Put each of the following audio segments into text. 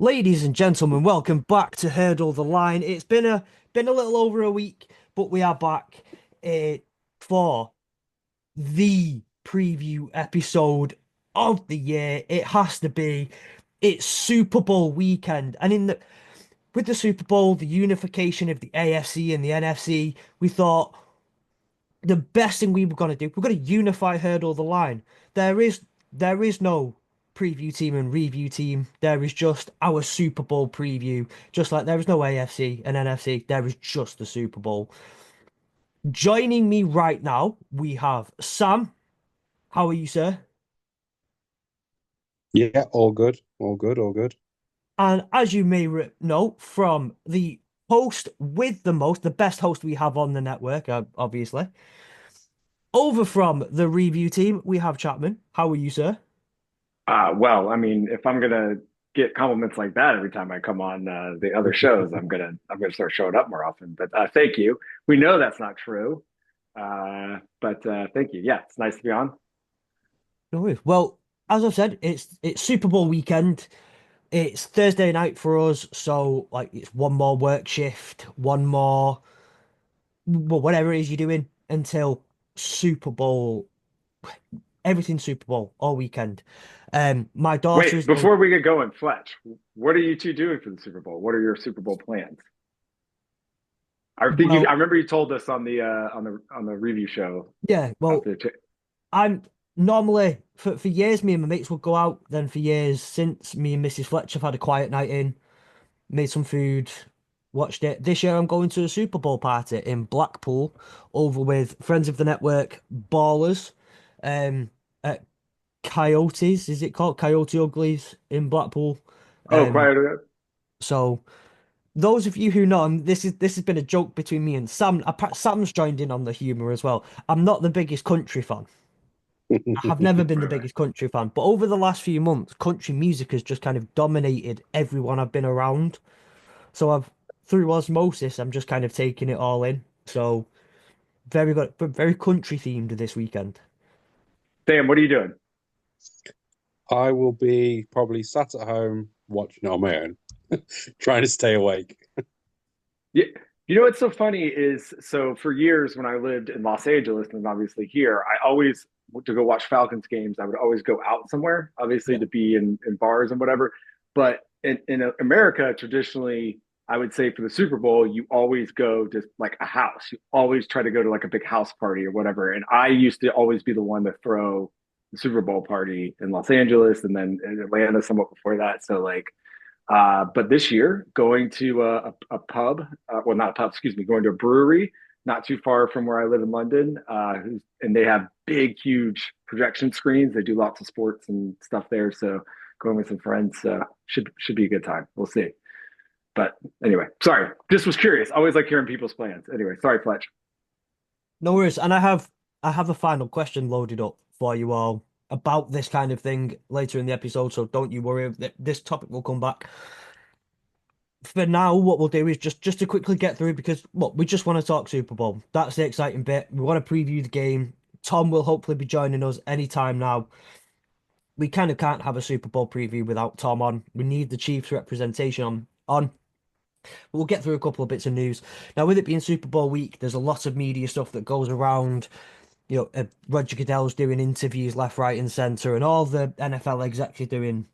Ladies and gentlemen, welcome back to Hurdle the Line. It's been a little over a week, but we are back uh, for the preview episode of the year. It has to be. It's Super Bowl weekend, and with the Super Bowl, the unification of the AFC and the NFC, we thought the best thing we were going to do, we're going to unify Hurdle the Line. There is there is no preview team and review team. There is just our Super Bowl preview. Just like there is no AFC and NFC, there is just the Super Bowl. Joining me right now, we have Sam. How are you, sir? Yeah, all good, all good, all good. And as you may know from the host with the most, the best host we have on the network, obviously. Over from the review team, we have Chapman. How are you, sir? Well, I mean, if I'm gonna get compliments like that every time I come on the other shows, I'm gonna start showing up more often. But thank you. We know that's not true, but thank you. Yeah, it's nice to be on. No worries. Well, as I've said, it's Super Bowl weekend. It's Thursday night for us, so like it's one more work shift, one more well, whatever it is you're doing until Super Bowl. Everything Super Bowl all weekend. My daughter Wait, is going. before we get going, Fletch, what are you two doing for the Super Bowl? What are your Super Bowl plans? I Well, remember you told us on the review show yeah. Well, after. I'm normally for years me and my mates would go out. Then for years since me and Mrs. Fletch have had a quiet night in, made some food, watched it. This year I'm going to a Super Bowl party in Blackpool over with friends of the network, Ballers, um, at Coyotes. Is it called Coyote Uglies in Blackpool? Oh, Um, quiet. so those of you who know, and this has been a joke between me and Sam. Sam's joined in on the humor as well. I'm not the biggest country fan. I have never been the Really? biggest country fan, but over the last few months, country music has just kind of dominated everyone I've been around. So through osmosis, I'm just kind of taking it all in. So very good, but very country themed this weekend. Sam, what are you doing? I will be probably sat at home watching it on my own, trying to stay awake. Yeah. You know what's so funny is so for years when I lived in Los Angeles and obviously here, I always to go watch Falcons games, I would always go out somewhere, obviously Yeah. to be in bars and whatever. But in America, traditionally, I would say for the Super Bowl, you always go to like a house. You always try to go to like a big house party or whatever. And I used to always be the one to throw the Super Bowl party in Los Angeles and then in Atlanta somewhat before that. So like but this year, going to a pub, well, not a pub, excuse me, going to a brewery not too far from where I live in London, and they have big, huge projection screens. They do lots of sports and stuff there. So going with some friends should be a good time. We'll see. But anyway, sorry, just was curious. I always like hearing people's plans. Anyway, sorry, Fletch. No worries. And I have a final question loaded up for you all about this kind of thing later in the episode. So don't you worry. This topic will come back. For now, what we'll do is just to quickly get through because look, we just want to talk Super Bowl. That's the exciting bit. We want to preview the game. Tom will hopefully be joining us anytime now. We kind of can't have a Super Bowl preview without Tom on. We need the Chiefs representation on. We'll get through a couple of bits of news. Now, with it being Super Bowl week, there's a lot of media stuff that goes around. Roger Goodell's doing interviews left, right, and center, and all the NFL execs are doing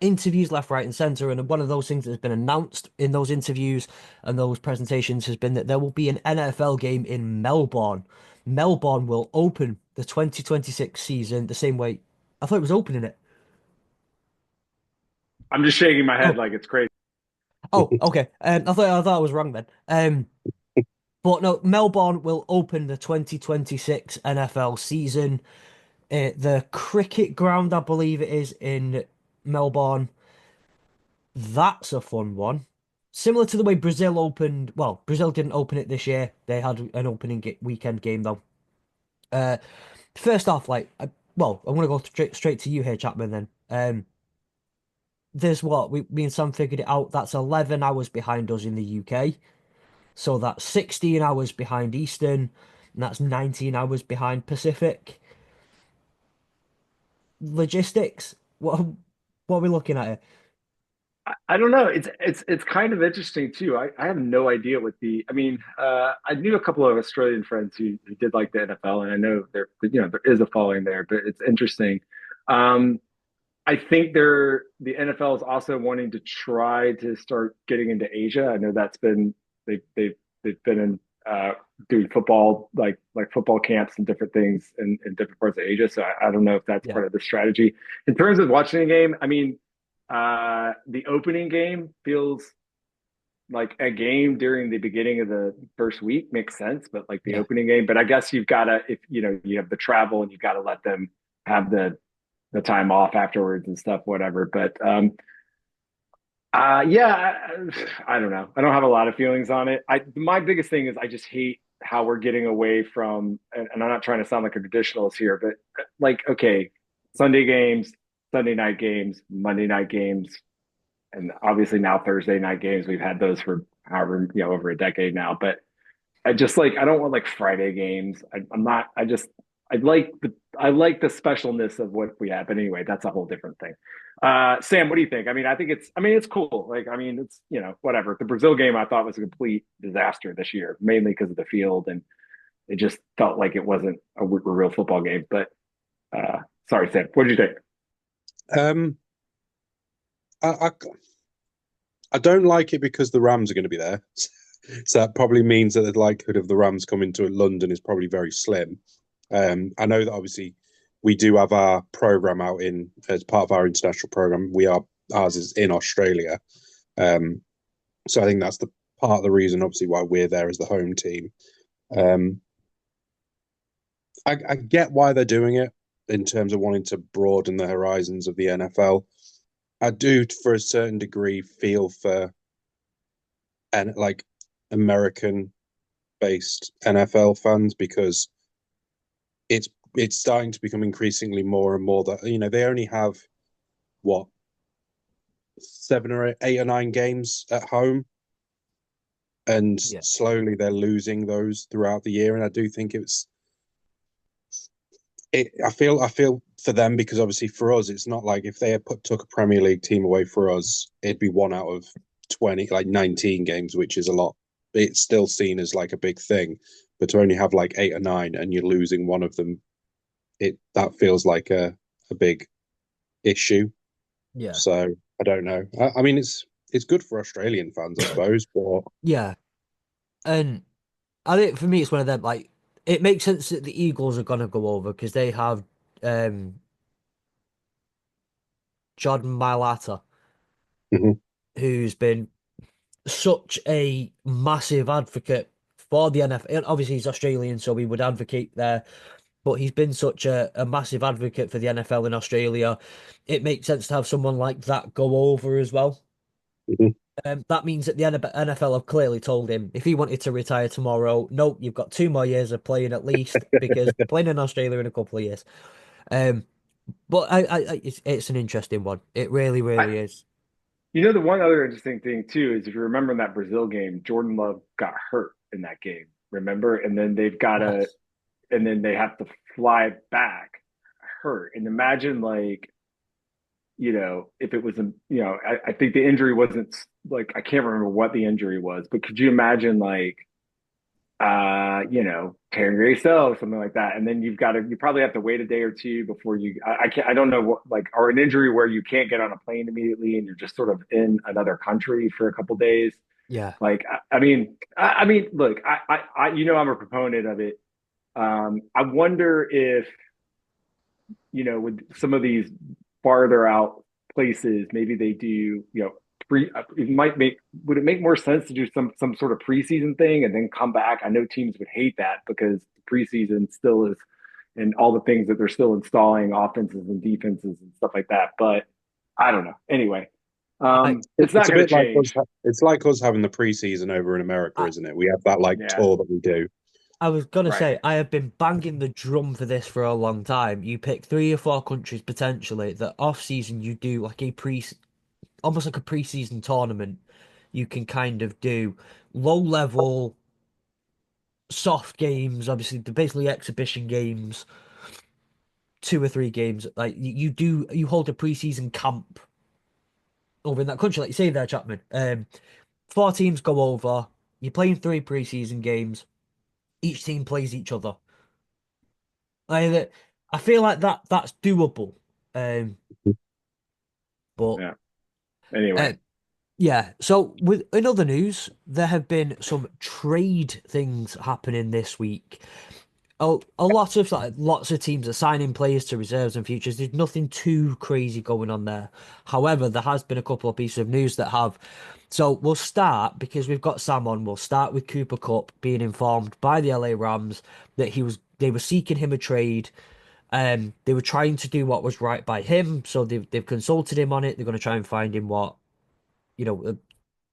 interviews left, right, and center. And one of those things that has been announced in those interviews and those presentations has been that there will be an NFL game in Melbourne. Melbourne will open the 2026 season the same way. I thought it was opening it. I'm just shaking my head Oh, like it's crazy. okay. I thought I was wrong then. But no, Melbourne will open the 2026 NFL season. The cricket ground, I believe it is in Melbourne. That's a fun one. Similar to the way Brazil opened. Well, Brazil didn't open it this year. They had an opening weekend game though. Uh, First off, well, I'm gonna go straight to you here, Chapman. Then, there's what me and Sam figured it out. That's 11 hours behind us in the UK. So that's 16 hours behind Eastern, and that's 19 hours behind Pacific. Logistics. What are we looking at here? I don't know. It's kind of interesting too. I have no idea what the. I mean, I knew a couple of Australian friends who did like the NFL, and I know there is a following there, but it's interesting. Um, I think the NFL is also wanting to try to start getting into Asia. I know that's been they've been in doing football like football camps and different things in different parts of Asia. So I don't know if that's Yeah, part of the strategy. In terms of watching a game, I mean, the opening game feels like a game during the beginning of the first week makes sense, but like the yeah, opening game. But I guess you've got to if you know you have the travel and you've got to let them have the time off afterwards and stuff, whatever. But yeah, I don't know. I don't have a lot of feelings on it. My biggest thing is I just hate how we're getting away from, and I'm not trying to sound like a traditionalist here, but like, okay, Sunday games, Sunday night games, Monday night games, and obviously now Thursday night games. We've had those for however, over a decade now. But I don't want like Friday games. I'm not. I like the specialness of what we have. But anyway, that's a whole different thing. Sam, what do you think? I mean it's cool. Like I mean it's whatever. The Brazil game I thought was a complete disaster this year, mainly because of the field and it just felt like it wasn't a real football game. But sorry, Sam, what did you think? Um, I I don't like it because the Rams are going to be there. So that probably means that the likelihood of the Rams coming to London is probably very slim. I know that obviously we do have our program out in as part of our international program. Ours is in Australia, um, so I think that's the part of the reason, obviously, why we're there as the home team. Um, I get why they're doing it in terms of wanting to broaden the horizons of the NFL. I do, for a certain degree, feel for and like American based NFL fans because it's it's starting to become increasingly more and more that they only have what 7 or 8 or 9 games at home, and yeah, slowly they're losing those throughout the year. And I do think I feel for them because obviously for us it's not like if they had took a Premier League team away for us, it'd be 1 out of 20, like 19 games, which is a lot. It's still seen as like a big thing, but to only have like 8 or 9 and you're losing one of them, it that feels like a big issue. yeah, So I don't know. I mean, it's good for Australian fans, I suppose, but yeah. And I think for me, it's one of them. Like, it makes sense that the Eagles are gonna go over because they have um Jordan Mailata, mhm, who's been such a massive advocate for the NFL. Obviously, he's Australian, so we would advocate there. But he's been such a massive advocate for the NFL in Australia. It makes sense to have someone like that go over as well. mhm. That means that the NFL have clearly told him if he wanted to retire tomorrow, nope, you've got 2 more years of playing at least because we're playing in Australia in a couple of years. Um, but it's an interesting one. It really, I really is. The one other interesting thing too is if you remember in that Brazil game, Jordan Love got hurt in that game. Remember, and then Yes. they have to fly back hurt. And imagine like if it was I think the injury wasn't like I can't remember what the injury was, but could you imagine like tearing your ACL or something like that, and then you probably have to wait a day or two before I can't I don't know what like or an injury where you can't get on a plane immediately and you're just sort of in another country for a couple days. Yeah. Like I mean, look, I'm a proponent of it. I wonder if with some of these farther out places, maybe they do, it might make, would it make more sense to do some sort of preseason thing and then come back? I know teams would hate that because preseason still is, and all the things that they're still installing offenses and defenses and stuff like that. But I don't know. Anyway, I, it's It's not a going to bit like us. change. It's like us having the preseason over in America, I isn't it? We have that like Yeah, tour that we do. I was gonna right. say I have been banging the drum for this for a long time. You pick 3 or 4 countries potentially that off season you do like almost like a pre-season tournament. You can kind of do low level soft games, obviously they're basically exhibition games, 2 or 3 games. Like you hold a pre-season camp over in that country, like you say there, Chapman. Four teams go over. You're playing three preseason games. Each team plays each other. I feel like that's doable. Um, but Yeah. Anyway, uh, yeah. So with in other news, there have been some trade things happening this week. A lot of lots of teams are signing players to reserves and futures. There's nothing too crazy going on there. However, there has been a couple of pieces of news that have. So we'll start because we've got Sam on. We'll start with Cooper Cup being informed by the LA Rams that they were seeking him a trade. They were trying to do what was right by him, so they've consulted him on it. They're going to try and find him what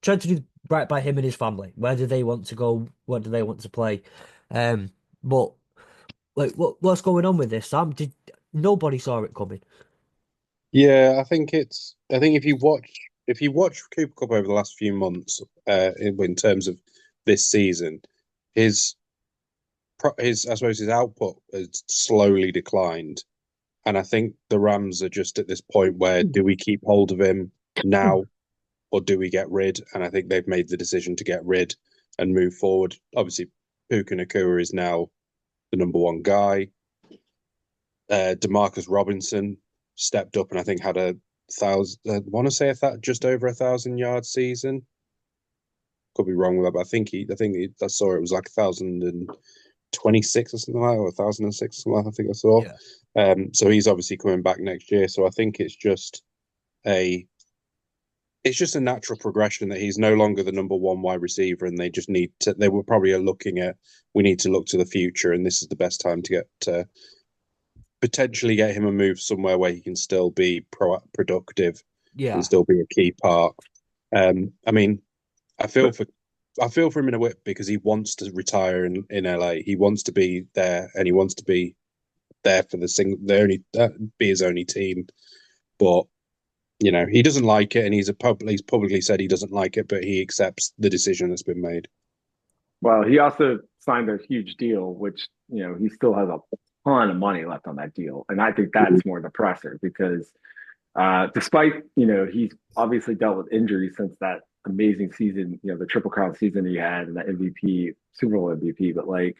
trying to do right by him and his family. Where do they want to go? What do they want to play? But like, what's going on with this, Sam? Did nobody saw it coming? Yeah, I think it's. I think if you watch Cooper Cup over the last few months, in terms of this season, his his I suppose his output has slowly declined, and I think the Rams are just at this point where do we keep hold of him now or do we get rid? And I think they've made the decision to get rid and move forward. Obviously, Puka Nakua is now the number one guy. Demarcus Robinson stepped up and I think had a thousand. I want to say just over 1,000 yard season. Could be wrong with that, but I saw it was like 1,026 or something like that, or 1,006 or something like that, I think I saw. Yeah, So he's obviously coming back next year. So I think a it's just a natural progression that he's no longer the number one wide receiver, and they just need to. They were probably looking at we need to look to the future, and this is the best time to get to potentially get him a move somewhere where he can still be productive and yeah, still be a key part. I mean, I feel for I feel for him in a way because he wants to retire in LA. He wants to be there, and he wants to be there for the only be his only team. But he doesn't like it, and he's publicly said he doesn't like it, but he accepts the decision that's been made. well, he also signed a huge deal, which, he still has a ton of money left on that deal. And I think that's more the presser because despite, he's obviously dealt with injuries since that amazing season, the Triple Crown season he had and the MVP, Super Bowl MVP, but like,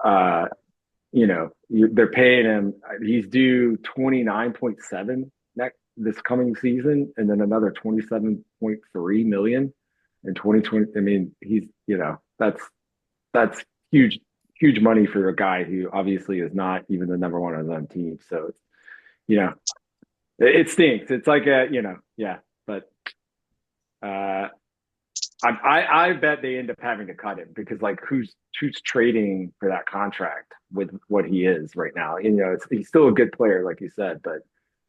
uh, they're paying him. He's due 29.7 next this coming season, and then another 27.3 million in 2020. I mean, that's huge, huge money for a guy who obviously is not even the number one on his own team. So you know, it stinks. It's like yeah, but uh, I bet they end up having to cut him because like who's trading for that contract with what he is right now? He's still a good player, like you said, but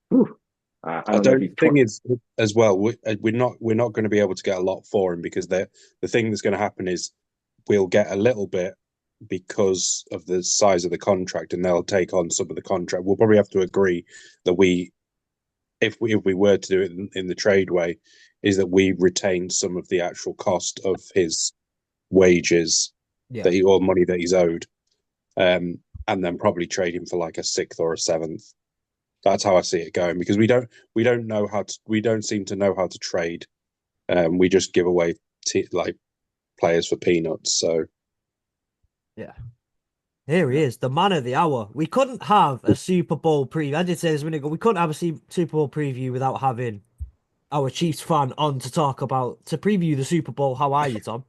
whew, I I don't know if don't he's think it's as well. We're not going to be able to get a lot for him because the thing that's going to happen is we'll get a little bit because of the size of the contract, and they'll take on some of the contract. We'll probably have to agree that if we were to do it in the trade way, is that we retain some of the actual cost of his wages yeah, or money that he's owed, and then probably trade him for like a sixth or a seventh. That's how I see it going because we don't seem to know how to trade. We just give away like players for peanuts. So yeah. Here he is, the man of the hour. We couldn't have a Super Bowl preview. I did say this a minute ago. We couldn't have a Super Bowl preview without having our Chiefs fan on to talk about to preview the Super Bowl. How are you, Tom?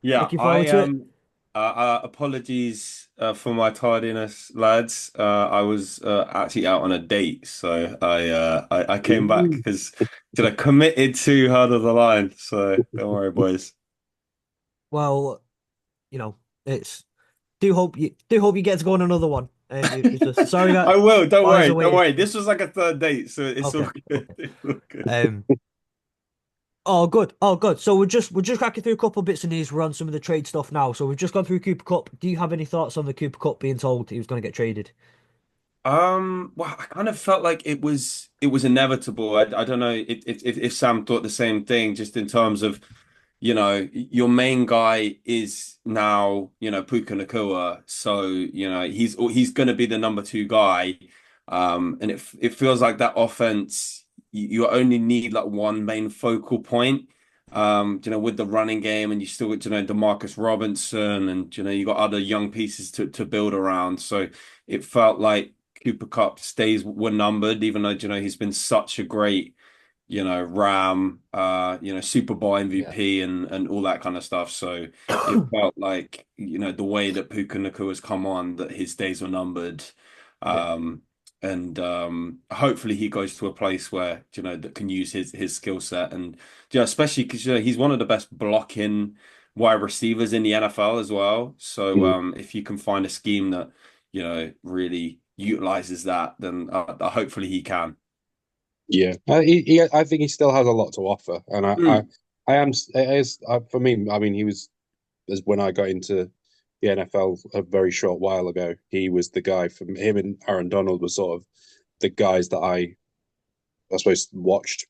Yeah, Looking I forward to it? apologies for my tardiness, lads. I was actually out on a date, so I came back ooh. because I committed too hard of the line. So don't worry, boys. Well, you know, it's do hope you get to go on another one. It's just sorry I that will. Don't boys worry. are Don't waiting. worry. This was like a third date, so it's all Okay, good. okay. It's all good. Um, oh good, oh good. So we're just cracking through a couple of bits of news. We're on some of the trade stuff now. So we've just gone through Cooper Cup. Do you have any thoughts on the Cooper Cup being told he was going to get traded? Well, I kind of felt like it was inevitable. I don't know if Sam thought the same thing, just in terms of, your main guy is now, Puka Nakua, so he's going to be the number two guy, and it feels like that offense. you only need like one main focal point. With the running game, and you still got, Demarcus Robinson, and you got other young pieces to build around. So it felt like Cooper Cup's days were numbered, even though, he's been such a great, Ram, Super Bowl Yeah. MVP and all that kind of stuff. So it felt like, the way that Puka Nacua has come on, that his days were numbered. Yeah. And hopefully he goes to a place where, that can use his skill set. And especially because, he's one of the best blocking wide receivers in the NFL as well. So Mm. if you can find a scheme that, really utilizes that, then hopefully he can. Yeah, I think he still has a lot to offer, and Mm. I am it is for me. I mean, he was as when I got into the NFL a very short while ago. He was the guy from him and Aaron Donald were sort of the guys that I suppose watched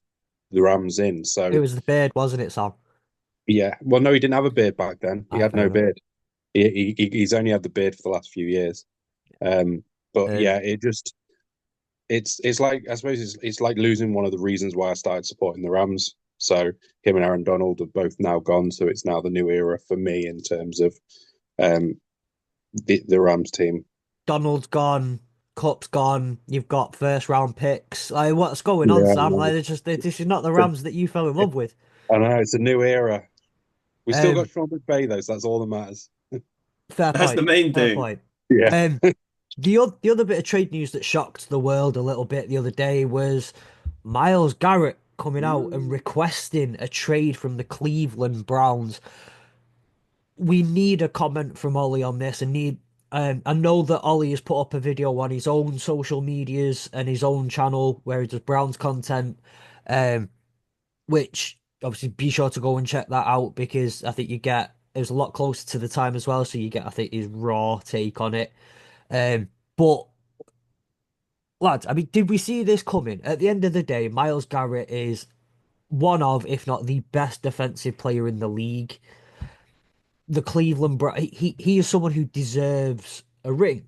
the Rams in. It So was the beard, wasn't it, Sam? yeah, well, no, he didn't have a beard back then. He Ah, had fair no enough. beard. He's only had the beard for the last few years. But Um, yeah, it's like I suppose it's like losing one of the reasons why I started supporting the Rams. So him and Aaron Donald are both now gone, so it's now the new era for me in terms of um the Rams team. Donald's gone, Cup's gone. You've got first round picks. Like, what's going on, Yeah, Sam? Like, this is not the I Rams that you fell in love with. know it's a new era. We still got Um, Sean McVay though, so that's all that matters. Fair That's the point. main Fair thing. point. Yeah, Um, the other bit of trade news that shocked the world a little bit the other day was Miles Garrett coming out and Mm. requesting a trade from the Cleveland Browns. We need a comment from Ollie on this and need I know that Ollie has put up a video on his own social medias and his own channel where he does Browns content, um, which obviously be sure to go and check that out because I think you get it was a lot closer to the time as well, so you get I think his raw take on it. But lads, I mean, did we see this coming? At the end of the day, Miles Garrett is one of, if not the best defensive player in the league. The Cleveland Brown, he is someone who deserves a ring.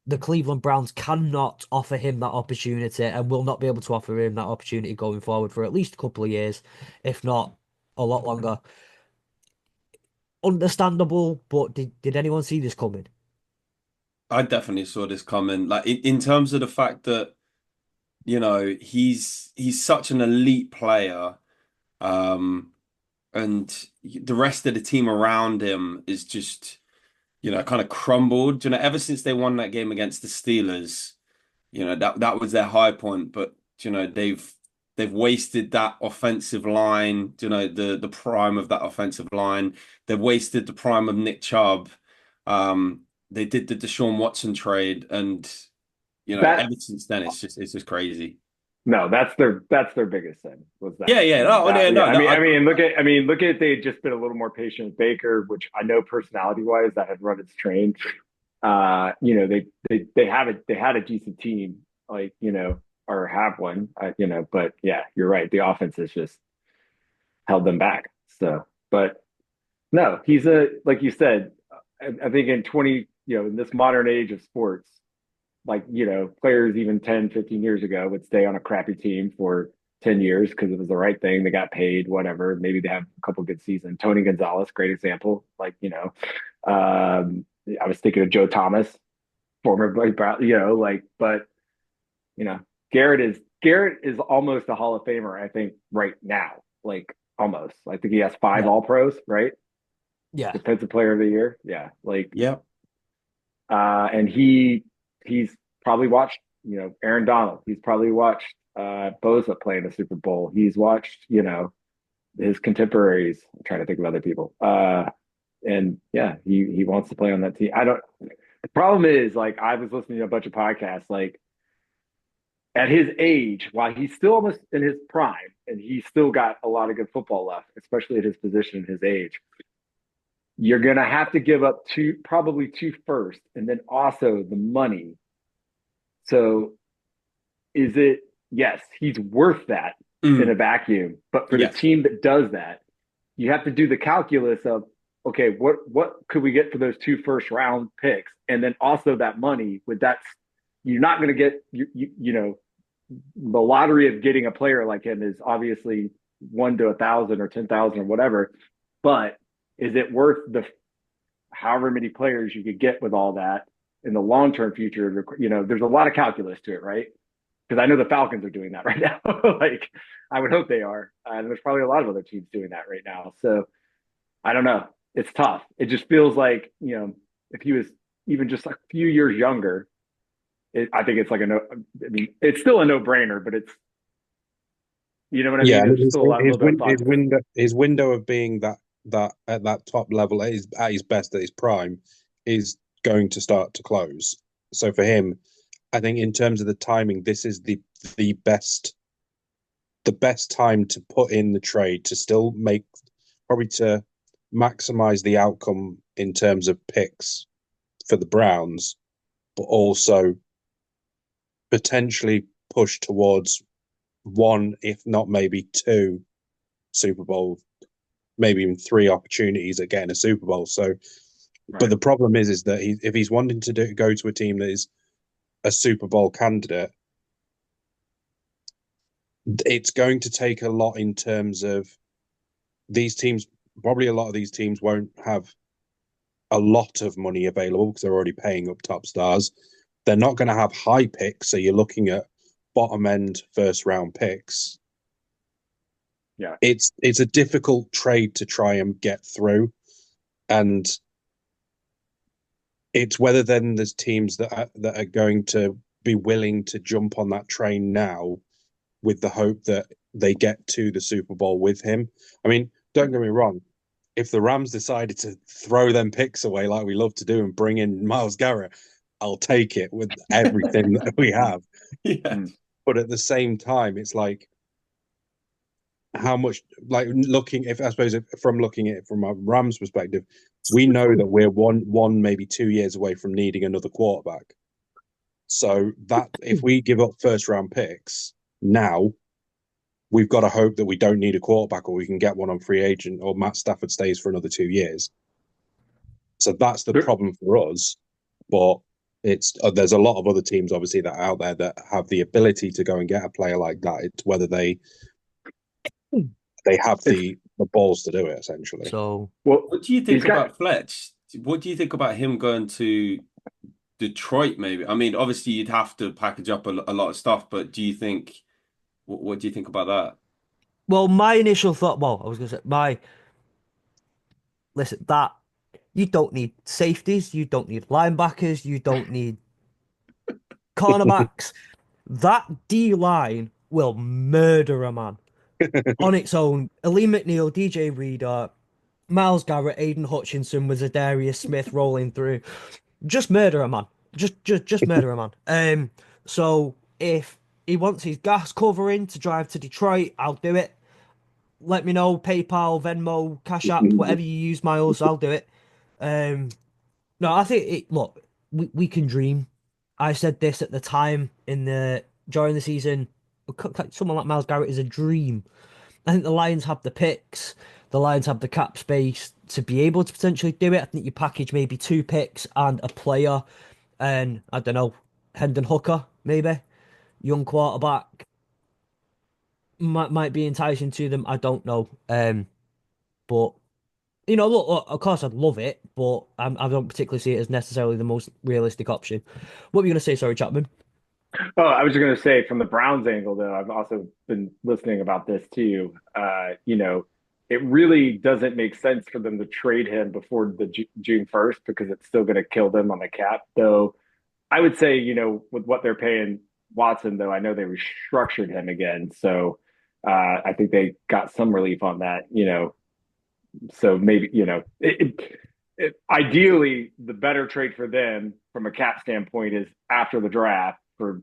The Cleveland Browns cannot offer him that opportunity and will not be able to offer him that opportunity going forward for at least a couple of years, if not a lot longer. Understandable, but did anyone see this coming? I definitely saw this coming. Like in terms of the fact that, he's such an elite player. Um, and the rest of the team around him is just, kind of crumbled. Ever since they won that game against the Steelers, that was their high point. But they've wasted that offensive line. The prime of that offensive line. They've wasted the prime of Nick Chubb. They did the Deshaun Watson trade, and That ever since then it's just crazy. no, that's their biggest sin was Yeah, that. yeah, And no, that no, yeah, no, no. I mean look at they had just been a little more patient with Baker, which I know personality wise that had run its train. They had a decent team, like, or have one, but yeah, you're right. The offense has just held them back. So, but no, he's like you said, I think in 20, in this modern age of sports, like, players even 10, 15 years ago would stay on a crappy team for 10 years because it was the right thing. They got paid, whatever. Maybe they have a couple good seasons. Tony Gonzalez, great example. Like, I was thinking of Joe Thomas, former Blake Brown, but you know, Garrett is almost a Hall of Famer, I think, right now. Like almost. I think he has five Yeah, all pros, right? yeah, Defensive player of the year. Yeah. Like Yeah. and he's probably watched, Aaron Donald. He's probably watched Bosa play in the Super Bowl. He's watched, his contemporaries. I'm trying to think of other people. And yeah, he wants to play on that team. I don't the problem is like I was listening to a bunch of podcasts, like at his age, while he's still almost in his prime and he's still got a lot of good football left, especially at his position and his age, you're gonna have to give up probably two first, and then also the money. So is it yes, he's worth that in a Mm. vacuum, but for the Yes. team that does that, you have to do the calculus of okay, what could we get for those two first round picks, and then also that money with that you're not going to get the lottery of getting a player like him is obviously 1 to 1,000 or 10,000 or whatever. But is it worth the however many players you could get with all that in the long term future? There's a lot of calculus to it, right? Because I know the Falcons are doing that right now. Like, I would hope they are. And there's probably a lot of other teams doing that right now. So I don't know. It's tough. It just feels like, if he was even just a few years younger, I think it's like I mean, it's still a no brainer, but it's, you know what I Yeah, mean? I mean, There's still a lot, a little bit of thought to it. his window of being that at that top level at his best at his prime is going to start to close. So for him, I think in terms of the timing, this is the best time to put in the trade to still make probably to maximize the outcome in terms of picks for the Browns, but also potentially push towards one, if not maybe two Super Bowl, maybe even three opportunities at getting a Super Bowl. So, but Right. the problem is that if he's wanting to go to a team that is a Super Bowl candidate, it's going to take a lot in terms of these teams. Probably a lot of these teams won't have a lot of money available because they're already paying up top stars. They're not going to have high picks, so you're looking at bottom end first round picks. Yeah. It's a difficult trade to try and get through, and it's whether then there's teams that are going to be willing to jump on that train now with the hope that they get to the Super Bowl with him. I mean, don't get me wrong. If the Rams decided to throw them picks away like we love to do and bring in Myles Garrett, I'll take it with everything that we have. Yeah. But at the same time, it's like how much, like looking, if I suppose, from looking at it from a Rams perspective, we know that we're one, maybe 2 years away from needing another quarterback. So that if we give up first round picks now, we've got to hope that we don't need a quarterback or we can get one on free agent or Matt Stafford stays for another 2 years. So that's the problem for us. But it's there's a lot of other teams obviously that are out there that have the ability to go and get a player like that. It's whether they have the balls to do it essentially. So, Well, What do you he's think got about Fletch? What do you think about him going to Detroit, maybe? I mean, obviously you'd have to package up a lot of stuff, but do you think what do you think about that? well, my initial thought, well, I was gonna say, listen, that you don't need safeties, you don't need linebackers, you don't need cornerbacks. That D line will murder a man on its own. Ali McNeil, DJ Reader, Miles Garrett, Aiden Hutchinson with Zadarius Smith rolling through. Just murder a man. Just murder a man. So if he wants his gas covering to drive to Detroit, I'll do it. Let me know, PayPal, Venmo, Cash App, whatever you use, Miles, I'll do it. Um, no, I think look, we can dream. I said this at the time during the season. Someone like Miles Garrett is a dream. I think the Lions have the picks. The Lions have the cap space to be able to potentially do it. I think you package maybe two picks and a player, and I don't know, Hendon Hooker maybe, young quarterback might be enticing to them. I don't know. But look, of course I'd love it, but I don't particularly see it as necessarily the most realistic option. What were you going to say? Sorry, Chapman. Oh, I was just going to say from the Browns angle, though, I've also been listening about this too. It really doesn't make sense for them to trade him before the June 1st because it's still going to kill them on the cap. Though I would say, with what they're paying Watson, though, I know they restructured him again. So I think they got some relief on that. So maybe, ideally, the better trade for them from a cap standpoint is after the draft for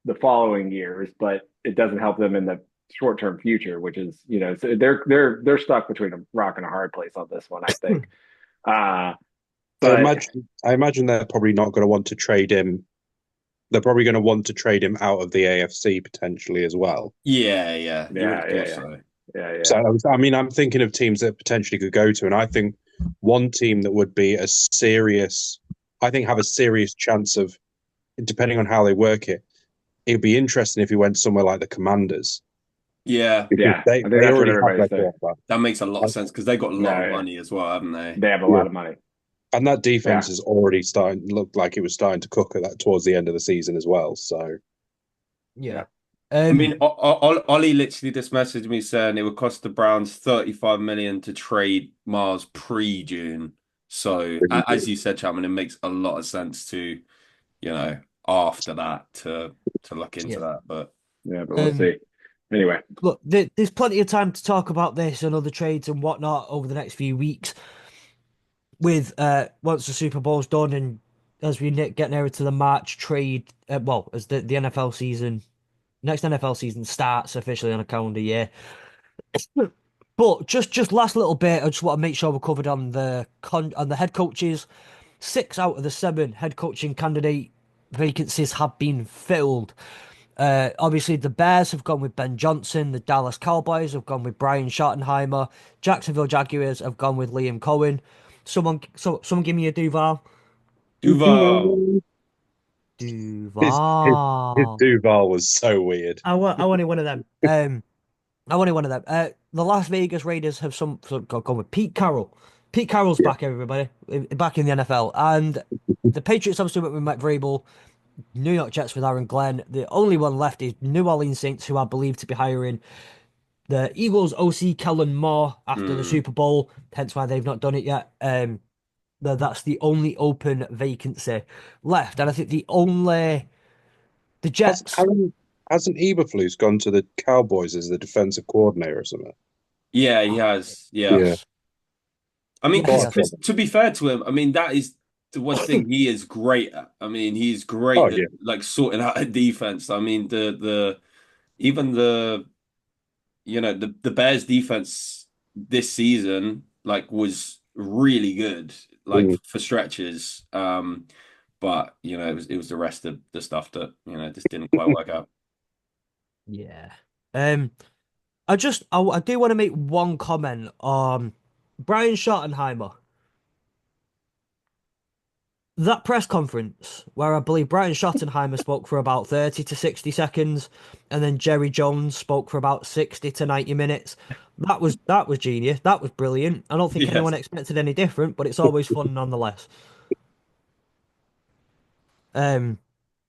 the following years, but it doesn't help them in the short term future, which is, so they're stuck between a rock and a hard place on this one, I think. Uh, I but imagine they're probably not going to want to trade him. They're probably going to want to trade him out of the AFC potentially as well. Yeah, you would yeah, have yeah, thought yeah, so. yeah, yeah. So I mean, I'm thinking of teams that potentially could go to, and I think one team that would be have a serious chance of, depending on how they work it, it'd be interesting if he went somewhere like the Commanders Yeah, because Yeah, they I think they that's what already have everybody's their saying. quarterback. that makes a lot of And, sense because they got a lot of Yeah, money as well, haven't they? they have a yeah, lot of money. and that defense Yeah, is already starting looked like it was starting to cook at that towards the end of the season as well. So yeah. Yeah. I Um, mean, Ollie literally just messaged me saying it would cost the Browns 35 million to trade Miles pre-June. So, as you said, Chapman, it makes a lot of sense to, you know, after that to look into yeah. that. But Yeah, but we'll Um, see. Anyway, Look, there's plenty of time to talk about this and other trades and whatnot over the next few weeks. With once the Super Bowl's done and as we get nearer to the March trade, well, as the NFL season, next NFL season starts officially on a calendar year. But just last little bit, I just want to make sure we're covered on the head coaches. 6 out of the 7 head coaching candidate vacancies have been filled. Obviously, the Bears have gone with Ben Johnson. The Dallas Cowboys have gone with Brian Schottenheimer. Jacksonville Jaguars have gone with Liam Cohen. Someone give me a Duval. Duval, his Duval. Duval was so weird. I wanted one of them. I wanted one of them. The Las Vegas Raiders have gone with Pete Carroll. Pete Carroll's Yeah, back, everybody, back in the NFL, and the Patriots obviously went with Mike Vrabel. New York Jets with Aaron Glenn. The only one left is New Orleans Saints, who are believed to be hiring the Eagles OC Kellen Moore after the mm. Super Bowl, hence why they've not done it yet. That's the only open vacancy left, and I think the has Jets. Aaron hasn't Eberflus gone to the Cowboys as the defensive coordinator or something? Yeah, he has. Yeah. Yeah, Yes, I mean, yes, he thought I has. saw because that. to be fair to him, I mean, that is the one thing he is great at. I mean, he's Oh great at yeah, like sorting out a defense. I mean, the even the Bears defense this season like was really good, like mm. for stretches. But it was the rest of the stuff that, just didn't quite work out. Yeah. Um, I do want to make one comment on Brian Schottenheimer. That press conference where I believe Brian Schottenheimer spoke for about 30 to 60 seconds and then Jerry Jones spoke for about 60 to 90 minutes. That was genius. That was brilliant. I don't think anyone Yes. expected any different, but it's always fun nonetheless. Um,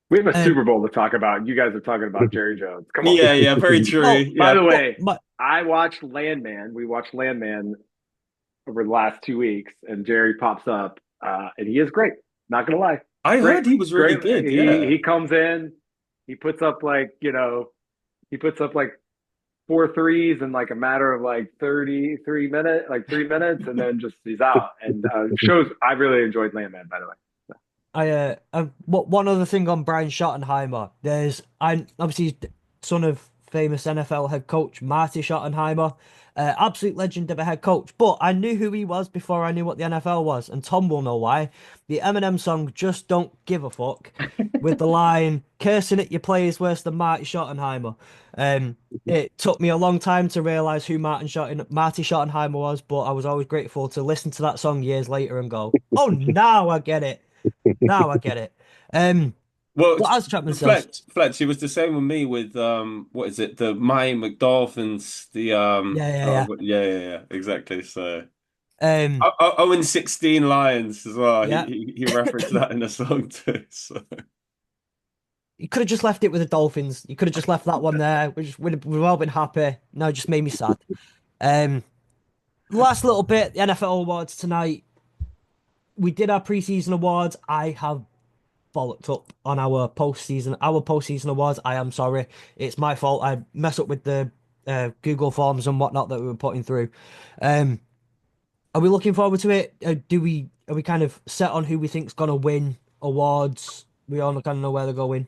we have a um, Super Bowl to talk about. You guys are talking about Jerry Jones. Come on. Yeah, yeah, very true. oh, By Yeah. the but way, but I watched Landman. We watched Landman over the last 2 weeks, and Jerry pops up, and he is great. Not gonna lie, I great, heard he was really great. good. He Yeah. he comes in, he puts up he puts up like four threes in like a matter of like 3 minutes, and then just he's out. And shows I really enjoyed Landman, by the way. one other thing on Brian Schottenheimer. I obviously he's son of famous NFL head coach Marty Schottenheimer, absolute legend of a head coach. But I knew who he was before I knew what the NFL was, and Tom will know why. The Eminem song "Just Don't Give a Fuck," with the line "Cursing at your players worse than Marty Schottenheimer." It took me a long time to realize who Marty Schottenheimer was, but I was always grateful to listen to that song years later and go, "Oh, now I get it." Now I get it. Um, Well, but as Chapman says, Fletch, it was the same with me with what is it? The Miami McDolphins, the yeah, yeah, yeah, yeah, yeah, exactly. So yeah. 16 Lions as well. He, Yeah. he he referenced that in the song too. So You could have just left it with the Dolphins. You could have just left that one there. We've all been happy. No, it just made me sad. Um, last little bit, the NFL awards tonight. We did our preseason awards. I have bollocked up on our postseason awards. I am sorry. It's my fault. I mess up with the Google forms and whatnot that we were putting through. Um, Are we looking forward to it? Are we kind of set on who we think's gonna win awards? We all kind of know where they're going.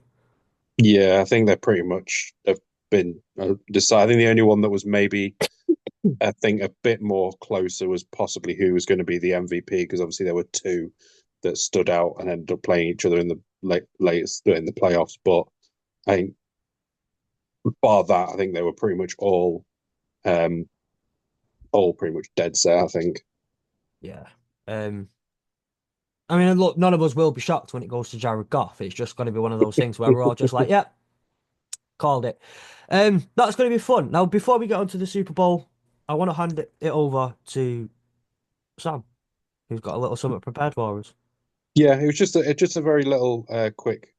Yeah. I think they pretty much have been decided. I think the only one that was maybe I think a bit more closer was possibly who was going to be the MVP because obviously there were two that stood out and ended up playing each other in the latest in the playoffs. But I think bar that, I think they were um, all pretty much dead set. I think. Yeah. Um. I mean, look, none of us will be shocked when it goes to Jared Goff. It's just going to be one of those things where we're all just like, "Yep, Called it. That's going to be fun. Now, before we get onto the Super Bowl, I want to hand it over to Sam, who's got a little something prepared for us. Yeah, it was just a very little quick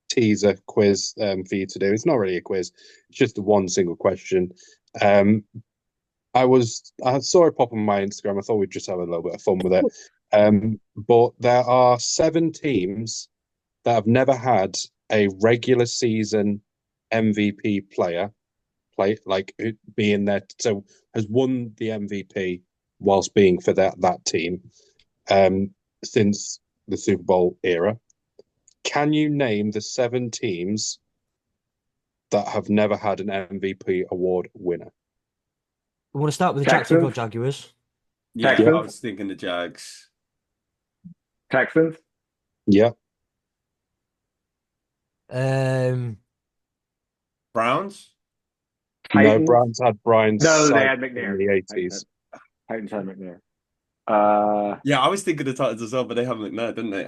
teaser quiz for you to do. It's not really a quiz; it's just one single question. Um, I saw it pop on my Instagram. I thought we'd just have a little bit of fun with it. But there are 7 teams that have never had a regular season MVP player play like being there, so has won the MVP whilst being for that team since the Super Bowl era. Can you name the 7 teams that have never had an MVP award winner? We want to start with the Texans? Jacksonville Jaguars. Yeah, I Texans? was thinking the Jags. Texans? Yeah, Um, Browns? no, Titans? Browns had Brian No, they Sipe had in McNair. the 80s. Titans had McNair. Yeah, I was thinking the Titans as well, but they have McNair, didn't they?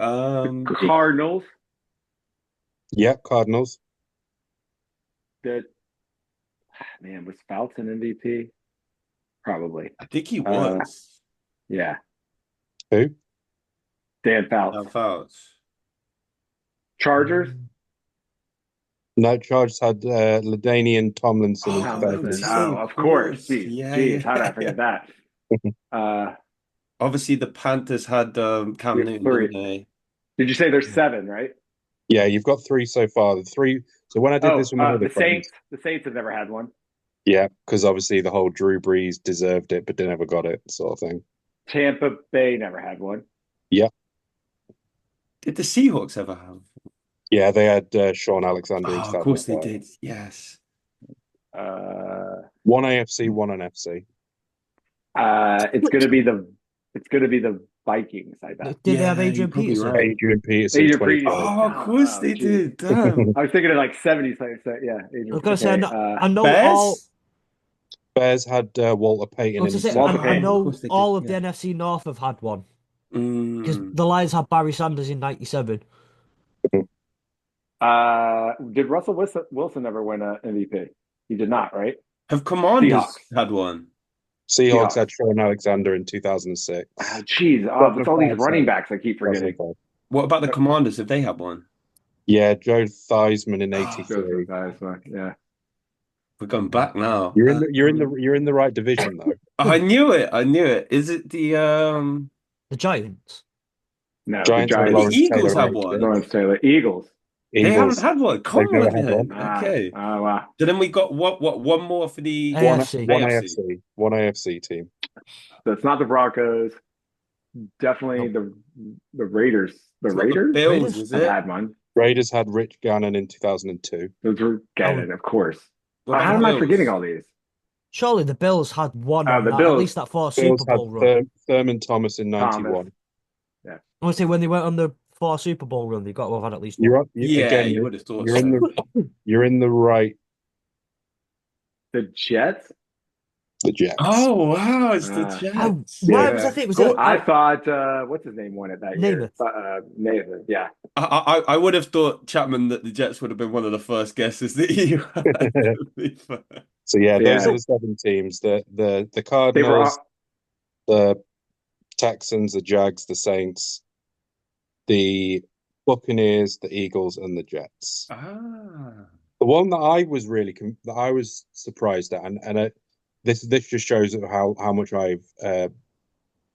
Cardinals. Yeah, Cardinals. That man was Fouts an MVP? Probably. I think he was. Yeah. Who? Dan Fouts. Fouts. Chargers. No, Chargers had LaDainian Tomlinson in Tomlinson. 2006. Oh, of course. Jeez, Yeah, jeez, yeah. how did I forget that? Obviously, the Panthers had Cam Newton, three. didn't they? Did you say there's 7, right? Yeah, you've got 3 so far. The 3. So when I did this with my other the friends, Saints. The Saints have never had one. yeah, because obviously the whole Drew Brees deserved it, but they never got it, sort of thing. Tampa Bay never had one. Yeah, Did the Seahawks ever have? yeah, they had Sean Alexander in Oh, of course they 2005. did. Yes. One AFC, one NFC. It's gonna be the Vikings, I bet. did they have Yeah, Adrian you're probably Peterson? right. Adrian Peterson, Adrian 25. Peterson. Oh, of course they geez. did. Damn. I was thinking of like 70s. So yeah, Adrian. I was going to say, okay, I know all. Bears? Bears had Walter I Payton was in to say, Walter I Payton. know Of course they did, all of yeah. the NFC North have had one because Mm. the Lions had Barry Sanders in '97. Did Russell Wilson ever win an MVP? He did not, right? Have Commanders Seahawks. had one? Seahawks Seahawks. had Sean Alexander in 2006. Oh, geez. There's all these 2005, running sorry. backs I keep forgetting. 2005. What about the Commanders? Have they had one? Yeah, Joe Theismann in Oh, '83. Yeah. We're going back now. You're in the right division though. I knew it. I knew it. Is it the The Giants. No, Giants the had Giants. Lawrence The Eagles Taylor have in one. 86. Lawrence Taylor. Eagles. They haven't Eagles, had one. Come they've never on had then. one. Okay. Oh, wow. So then we got one more for the AFC. One AFC team. So it's not the Broncos. Definitely the Raiders. The It's not the Raiders? Bills, Raiders? is I've it? had one. Raiders had Rich Gannon in 2002. Those were Gannon, of course. What How about am the I Bills? forgetting all these? Surely the Bills had one on the that, at Bills. least that 4 Bills Super had Bowl run. Thurman Thomas in Thomas. 91. Yeah. I want to say when they went on the 4 Super Bowl run, they got to have had at least one. You're up, Yeah, again. you would have thought You're so. in the right. The Jets? The Jets. Oh wow, it's the Uh, Jets. Why Yeah. was I think was Cool. it? I thought, what's his name won it that year? Nathan, yeah. I would have thought Chapman that the Jets would have been one of the first guesses that you had. To be fair. So yeah, those Yeah. are the 7 teams. The They were Cardinals, the Texans, the Jags, the Saints, the Buccaneers, the Eagles, and the Jets. Ah. The one that I was surprised at, and this just shows how much I've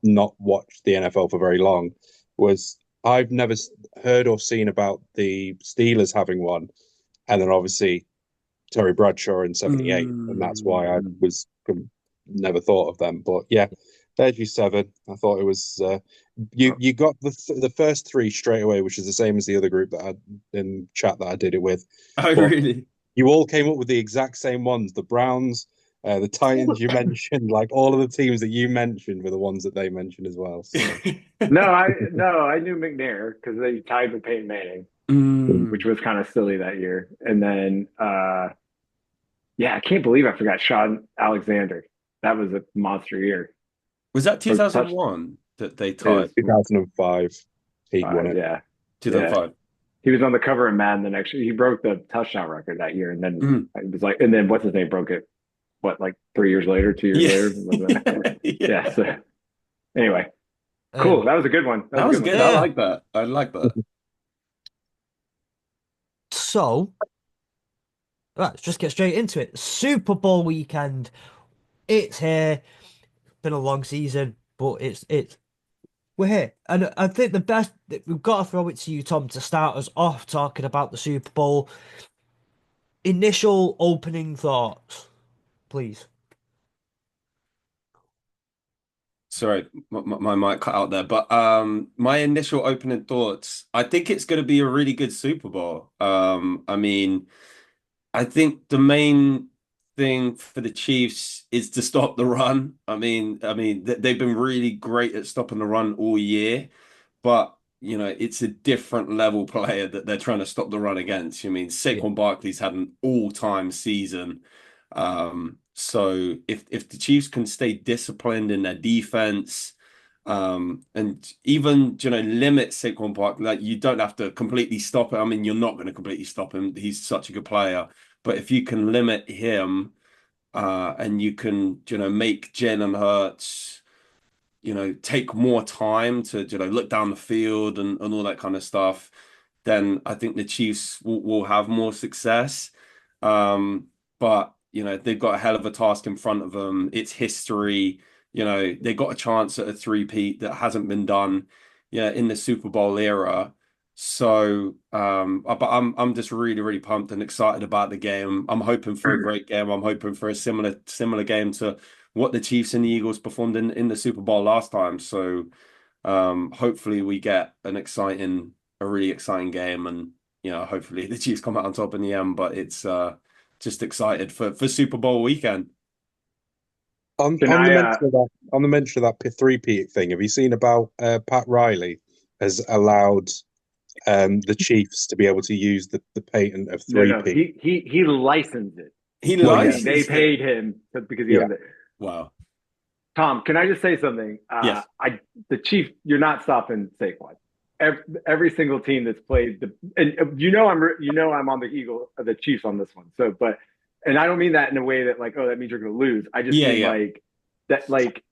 not watched the NFL for very long, was I've never heard or seen about the Steelers having one, and then obviously Terry Bradshaw in '78, and that's why I was never thought of them. But yeah, there's your 7. I thought it was you got the first 3 straight away, which is the same as the other group that I in chat that I did it with. Oh, But really? you all came up with the exact same ones. The Browns, the Titans you mentioned, like all of the teams that you mentioned were the ones that they mentioned as well. So. No, I knew McNair because they tied with Peyton Manning, which was kind of silly that year. And then, yeah, I can't believe I forgot Sean Alexander. That was a monster year. Was that 2001 that they tied? 2005, he won it. Yeah. 2005. He was on the cover of Madden the next year. He broke the touchdown record that year, and then Mm. it was like, and then what's his name broke it? What, like 3 years later, 2 years Yeah. later? Yeah. Yeah. So anyway, cool. Um, That was a good one. That That was a was good one. good. I yeah. like that. I like that. So, let's just get straight into it. Super Bowl weekend. It's here. Been a long season, but it's we're here. And I think the best we've got to throw it to you, Tom, to start us off talking about the Super Bowl. Initial opening thoughts, please. Sorry, my mic cut out there. But my initial opening thoughts, I think it's going to be a really good Super Bowl. I mean, I think the main thing for the Chiefs is to stop the run. They've been really great at stopping the run all year, but it's a different level player that they're trying to stop the run against. I mean, Yeah, Saquon Barkley's had an all-time season. So if the Chiefs can stay disciplined in their defense, and even limit Saquon Barkley, like you don't have to completely stop it. I mean, you're not going to completely stop him. He's such a good player. But if you can limit him, and you can, make Jalen Hurts, take more time to, look down the field and all that kind of stuff, then I think the Chiefs will have more success. But, they've got a hell of a task in front of them. It's history. They got a chance at a three-peat that hasn't been done, in the Super Bowl era. So, but I'm just really, really pumped and excited about the game. I'm hoping for a great game. I'm hoping for a similar game to what the Chiefs and the Eagles performed in the Super Bowl last time. So, hopefully we get a really exciting game, and hopefully the Chiefs come out on top in the end. But it's just excited for Super Bowl weekend. Can On the I? mention of that, three-peat thing, have you seen about Pat Riley has allowed the Chiefs to be able to use the patent of No. three-peat? He licensed it, He Well, yeah, meaning they licensed it. paid him because he yeah. owned it. Wow. Tom, can I just say something? Yes. The Chiefs, you're not stopping Saquon. Every single team that's played and I'm on the Chiefs on this one. So, and I don't mean that in a way that like, oh, that means you're going to lose. I just Yeah, mean yeah. like that, like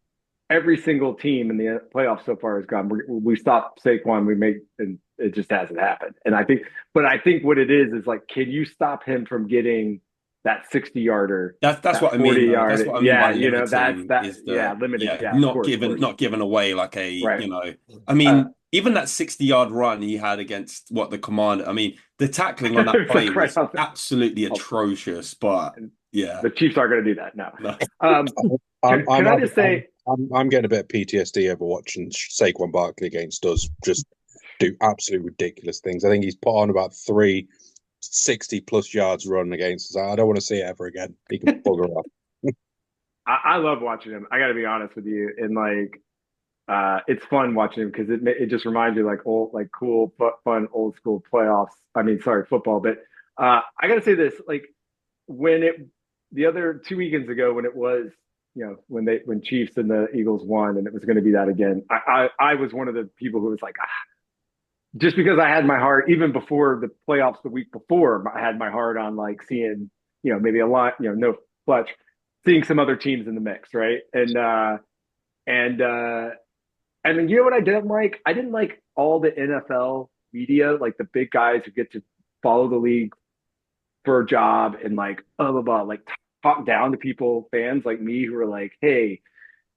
every single team in the playoffs so far has gone. We stopped Saquon, and it just hasn't happened. And I think what it is like, can you stop him from getting that 60-yarder, That's that what I mean, 40 though. That's yard? what I mean Yeah, by limiting that. is Yeah, the limiting. yeah, Yeah, of not course, of course. giving away like a, Right. I Uh, mean, even that 60-yard run he had against what the Commander, I mean, the tackling on that it's play like right was off absolutely the, atrocious, but yeah. the Chiefs aren't going to do that. No. No. Um, can I just say, I'm getting a bit of PTSD over watching Saquon Barkley against us just do absolutely ridiculous things. I think he's put on about 360+ yards run against us. I don't want to see it ever again. He can bugger off. I love watching him. I got to be honest with you, and like, it's fun watching him because it just reminds you like old, like cool, fun, old school playoffs. I mean, sorry, football, but I got to say this, like when the other 2 weekends ago when it was when Chiefs and the Eagles won and it was going to be that again. I was one of the people who was like, just because I had my heart even before the playoffs the week before, I had my heart on like seeing maybe a lot no Fletch, seeing some other teams in the mix, right? And I mean, you know what I didn't like? I didn't like all the NFL media, like the big guys who get to follow the league for a job and like blah blah blah, like talk down to people, fans like me who are like, hey,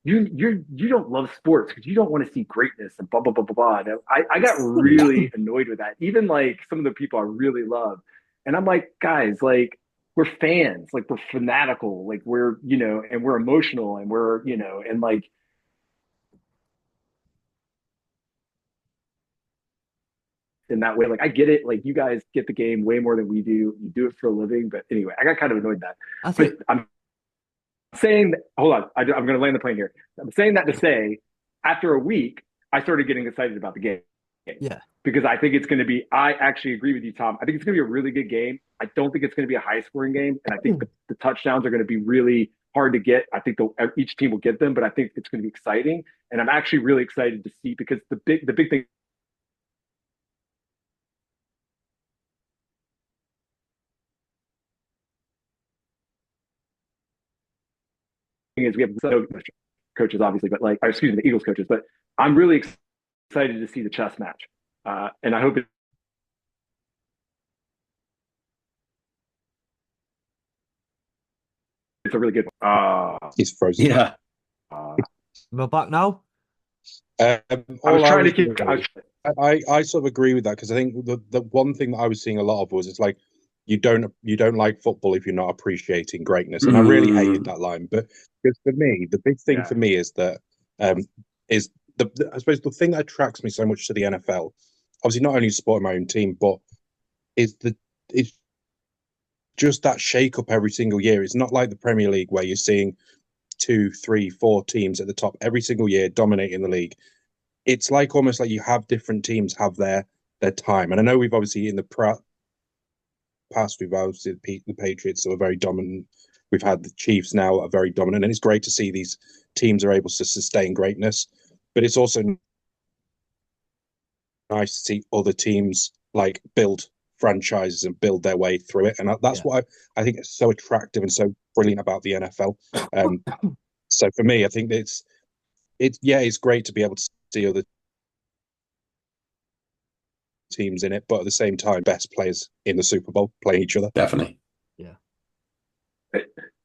you don't love sports because you don't want to see greatness and blah blah blah blah blah. And I got really annoyed with that. Even like some of the people I really love, and I'm like, guys, like we're fans, like we're fanatical, like we're and we're emotional, and we're and like in that way, like I get it, like you guys get the game way more than we do. You do it for a living, but anyway, I got kind of annoyed that. I But think I'm saying that, hold on, I'm going to land the plane here. I'm saying that to say, after a week, I started getting excited about the game yeah. because I think it's going to be. I actually agree with you, Tom. I think it's going to be a really good game. I don't think it's going to be a high scoring game, and I think the touchdowns are going to be really hard to get. I think each team will get them, but I think it's going to be exciting, and I'm actually really excited to see because the big thing is we have no coaches, obviously, but like, or excuse me, the Eagles coaches. But I'm really excited to see the chess match, and I hope it's a really good one. He's frozen. Yeah. We're back now. I was All I trying to was keep. I sort of agree with that because I think the one thing that I was seeing a lot of was it's like you don't like football if you're not appreciating greatness, and I really hated Mm. that line. But because for me, the big thing Yeah, for me um is I suppose the thing that attracts me so much to the NFL, obviously not only supporting my own team, but is it's just that shake up every single year. It's not like the Premier League where you're seeing two, three, four teams at the top every single year dominating the league. It's like almost like you have different teams have their time. And I know we've obviously in the past we've obviously the Patriots who are very dominant. We've had the Chiefs now are very dominant, and it's great to see these teams are able to sustain greatness. But it's also nice to see other teams like build franchises and build their way through it, and that's Yeah. what I think is so attractive and so brilliant about the NFL. Um, so for me, I think it's yeah, it's great to be able to see other teams in it, but at the same time, best players in the Super Bowl playing each other. Definitely. Yeah.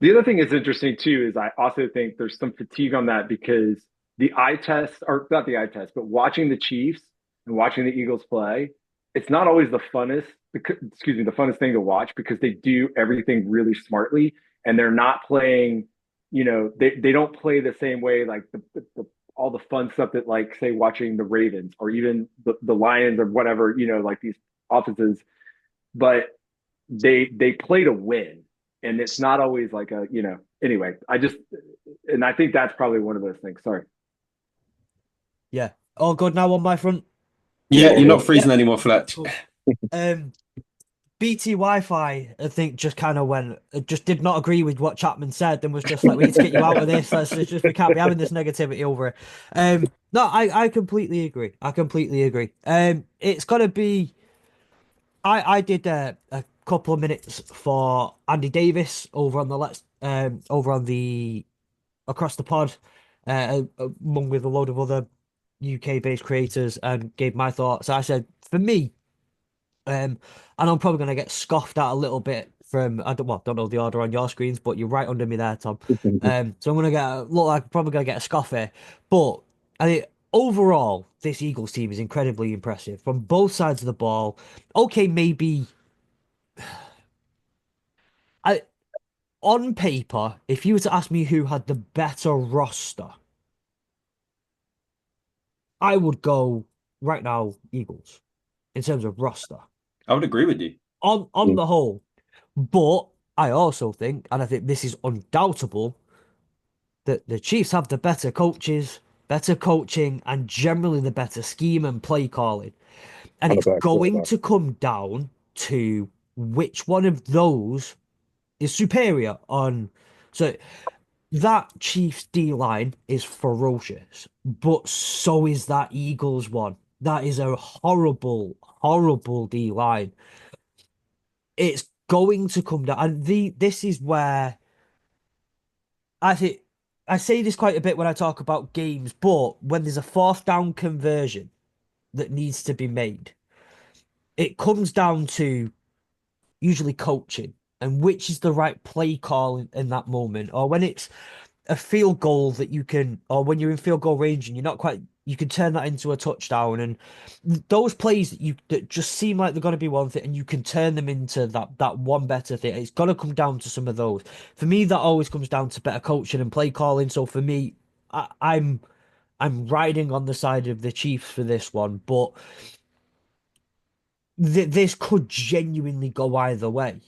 the other thing is interesting too is I also think there's some fatigue on that because the eye test, or not the eye test, but watching the Chiefs and watching the Eagles play, it's not always the funnest. Excuse me, the funnest thing to watch because they do everything really smartly and they're not playing. They don't play the same way like all the fun stuff that like say watching the Ravens or even the Lions or whatever like these offenses, but they play to win and it's not always like a anyway and I think that's probably one of those things. Sorry. Yeah. All good now on my front. Yeah, All you're not good. Yeah. freezing anymore, Fletch. Cool. Um, BT Wi-Fi, I think, just kind of went, it just did not agree with what Chapman said, and was just like, we need to get you out of this. Let's just, we can't be having this negativity over it. No, I completely agree. I completely agree. It's got to be. I did a couple of minutes for Andy Davis over on the over on the across the pod, among with a load of other UK based creators, and gave my thoughts. I said, for me. And I'm probably going to get scoffed at a little bit from don't know the order on your screens, but you're right under me there, Tom. So I'm going to look like probably going to get a scoff here, but I think overall this Eagles team is incredibly impressive from both sides of the ball. Okay, maybe I on paper, if you were to ask me who had the better roster, I would go right now Eagles in terms of roster I would agree with you. on the whole. But I also think, and I think this is undoubtable, that the Chiefs have the better coaches, better coaching, and generally the better scheme and play calling. And And a it's better going quarterback. to come down to which one of those is superior on. So that Chiefs D line is ferocious, but so is that Eagles one. That is a horrible, horrible D line. It's going to come down, and this is where I think I say this quite a bit when I talk about games, but when there's a fourth down conversion that needs to be made, it comes down to usually coaching and which is the right play call in that moment, or when it's a field goal that you can, or when you're in field goal range and you're not quite, you can turn that into a touchdown. And those plays that just seem like they're going to be one thing, and you can turn them into that one better thing. It's got to come down to some of those. For me, that always comes down to better coaching and play calling. So for me, I'm riding on the side of the Chiefs for this one, but this could genuinely go either way.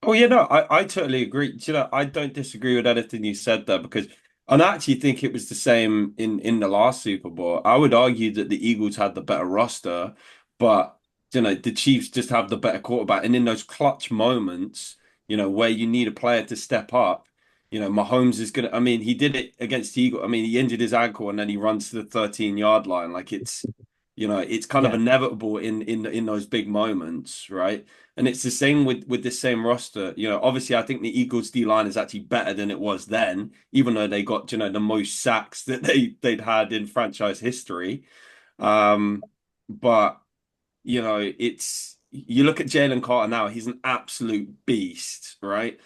Oh yeah, no, I totally agree. Do you know, I don't disagree with anything you said there because and I actually think it was the same in the last Super Bowl. I would argue that the Eagles had the better roster, but the Chiefs just have the better quarterback. And in those clutch moments, where you need a player to step up, Mahomes is gonna. I mean, he did it against the Eagles. I mean, he injured his ankle and then he runs to the 13-yard line. Like You know, it's kind of Yeah, inevitable in those big moments, right? And it's the same with this same roster. You know, obviously, I think the Eagles D line is actually better than it was then, even though they got, you know, the most sacks that they'd had in franchise history. Um, but you know, it's you look at Jalen Carter now, he's an absolute beast, right?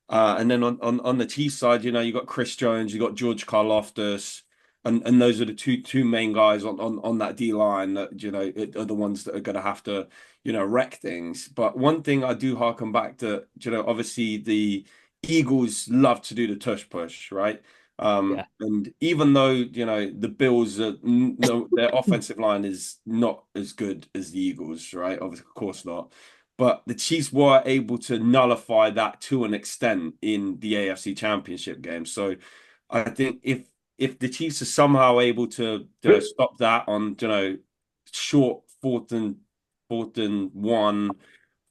And then on the Chiefs side, you know, you got Chris Jones, you got George Karlaftis, and those are the two main guys on that D line that, you know, are the ones that are going to have to, you know, wreck things. But one thing I do harken back to, you know, obviously the Eagles love to do the tush push, right? yeah. And even though, you know, the Bills are no, their offensive line is not as good as the Eagles, right? Obviously, of course not. But the Chiefs were able to nullify that to an extent in the AFC Championship game. So I think if the Chiefs are somehow able to, you know, stop that on, you know, short fourth and one,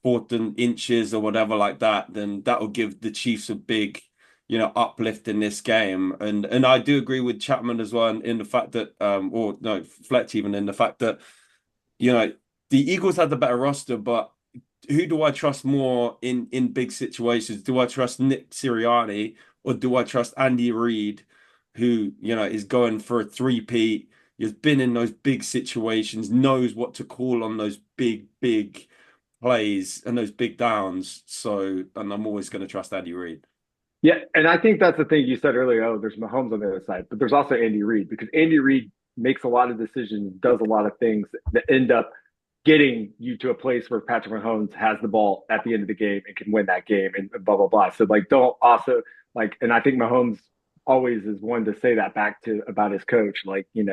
fourth and inches or whatever like that, then that will give the Chiefs a big, you know, uplift in this game. And I do agree with Chapman as well in the fact that or no, Fletch even in the fact that, you know, the Eagles had the better roster, but who do I trust more in big situations? Do I trust Nick Sirianni or do I trust Andy Reid, who, you know, is going for a three-peat, has been in those big situations, knows what to call on those big plays and those big downs. So, and I'm always going to trust Andy Reid. Yeah, and I think that's the thing you said earlier. Oh, there's Mahomes on the other side, but there's also Andy Reid because Andy Reid makes a lot of decisions, does a lot of things that end up getting you to a place where Patrick Mahomes has the ball at the end of the game and can win that game and blah blah blah. So like, don't also like, and I think Mahomes always is one to say that back to about his coach, like and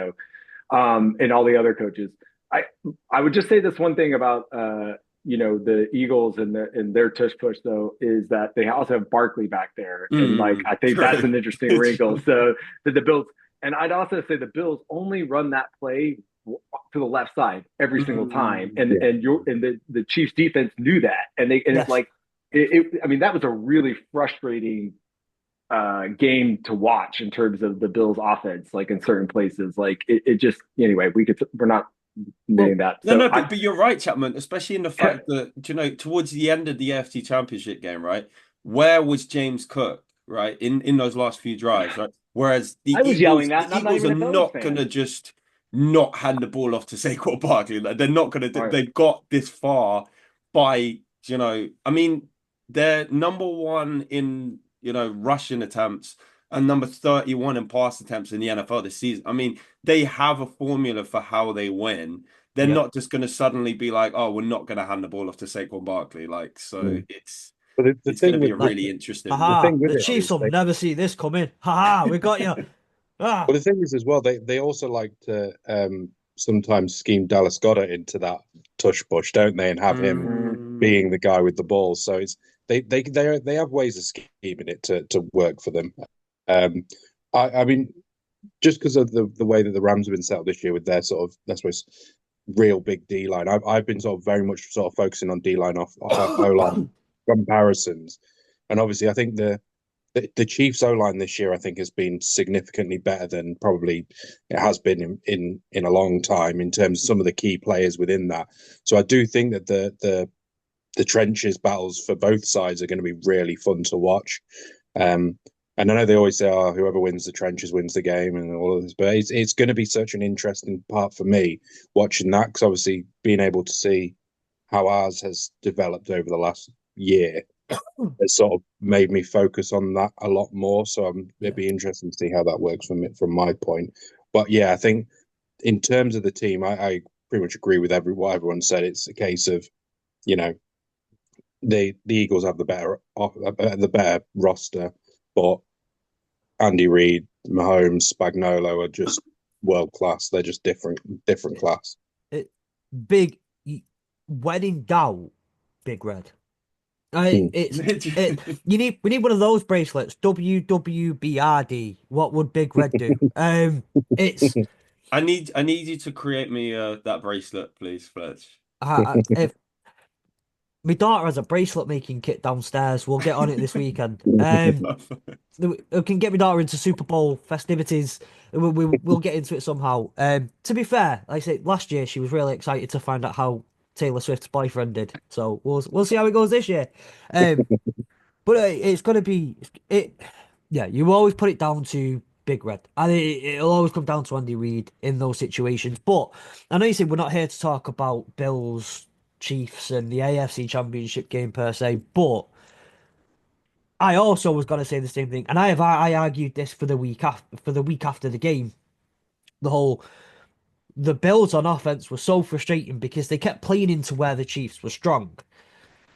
all the other coaches. I I would just say this one thing about the Eagles and their tush push though is that they also have Barkley back there, and like I think that's True. an interesting wrinkle. So the Bills, and I'd also say the Bills only run that play to the left side every single time, and Yeah. the Chiefs defense knew that, and it's Yes. like I mean that was a really frustrating game to watch in terms of the Bills offense, like in certain places. Like it just anyway, we're not Well, knitting that. No, So no, I but you're right, Chapman, especially in the fact that, you know, towards the end of the AFC Championship game, right? Where was James Cook, right? In those last few drives, right? Whereas I was yelling that, The and I'm not Eagles even are a Bills not gonna fan. just not hand the ball off to Saquon Barkley. Like, they're not gonna All do, right. they've got this far by, you know, I mean, they're number one in, you know, rushing attempts and number 31 in pass attempts in the NFL this season. I mean, they have a formula for how they win. They're yeah. not just going to suddenly be like, oh, we're not going to hand the ball off to Saquon Barkley. Like, so Mm. But the it's going to thing be with a Like, really interesting. the haha, thing with the it Chiefs is will never see this coming. Haha, we got you. Ah, well, the thing is as well, they also like to sometimes scheme Dallas Goddard into that tush push, don't they, and have him Mm. Mm, being the guy with the ball. So it's they have ways of scheming it to work for them. Um, I mean, just because of the way that the Rams have been set up this year with their sort of, I suppose, real big D line. I've been sort of very much sort of focusing on D line off O line comparisons, and obviously I think the Chiefs O line this year I think has been significantly better than probably it has been in a long time in terms of some of the key players within that. So I do think that the trenches battles for both sides are going to be really fun to watch. Um, and I know they always say, "Oh, whoever wins the trenches wins the game," and all of this, but it's going to be such an interesting part for me watching that because obviously being able to see how ours has developed over the last year has sort of made me focus on that a lot more. So it'd yeah. be interesting to see how that works from my point. But yeah, I think in terms of the team, I pretty much agree with what everyone said. It's a case of you know the Eagles have the better roster, but Andy Reid, Mahomes, Spagnolo are just world class. They're just different It, class. it, big, when in doubt, Big Red. Hmm. We need one of those bracelets. WWBRD. What would Big Red do? It's I need you to create me that bracelet, please, Fletch. if My daughter has a bracelet making kit downstairs. We'll get on it this weekend. We can get my daughter into Super Bowl festivities. We'll get into it somehow. To be fair, like I say, last year she was really excited to find out how Taylor Swift's boyfriend did. So we'll see how it goes this year. Um, but it's gonna be it. Yeah, you always put it down to Big Red, and it'll always come down to Andy Reid in those situations. But I know you said we're not here to talk about Bills, Chiefs, and the AFC Championship game per se, but I also was going to say the same thing, and I argued this for the week after the game. The whole the Bills on offense was so frustrating because they kept playing into where the Chiefs were strong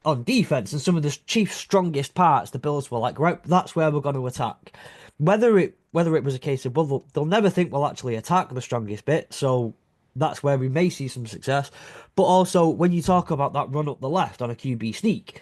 on defense, and some of the Chiefs' strongest parts, the Bills were like, right, that's where we're going to attack. Whether it was a case of, well, they'll never think we'll actually attack the strongest bit, so that's where we may see some success. But also, when you talk about that run up the left on a QB sneak,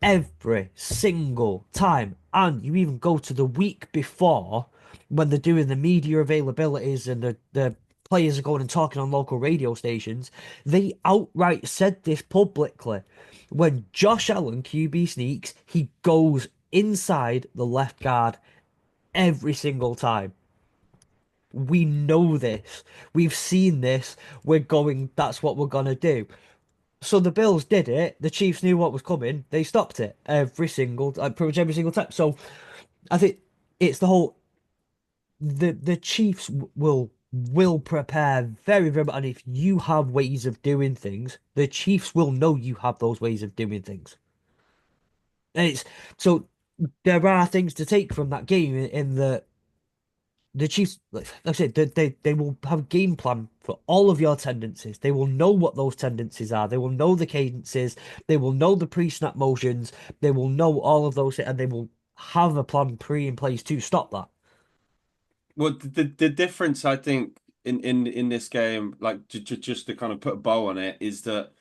every single time, and you even go to the week before when they're doing the media availabilities and the players are going and talking on local radio stations, they outright said this publicly. When Josh Allen QB sneaks, he goes inside the left guard every single time. We know this. We've seen this. We're going, that's what we're going to do. So the Bills did it. The Chiefs knew what was coming. They stopped it pretty much every single time. So I think it's the whole the Chiefs will prepare very very much. And if you have ways of doing things, the Chiefs will know you have those ways of doing things. And it's so there are things to take from that game in the Chiefs, like I said, they will have a game plan for all of your tendencies. They will know what those tendencies are. They will know the cadences. They will know the pre-snap motions. They will know all of those, and they will have a plan pre in place to stop that. Well, the difference I think in this game, like just to kind of put a bow on it, is that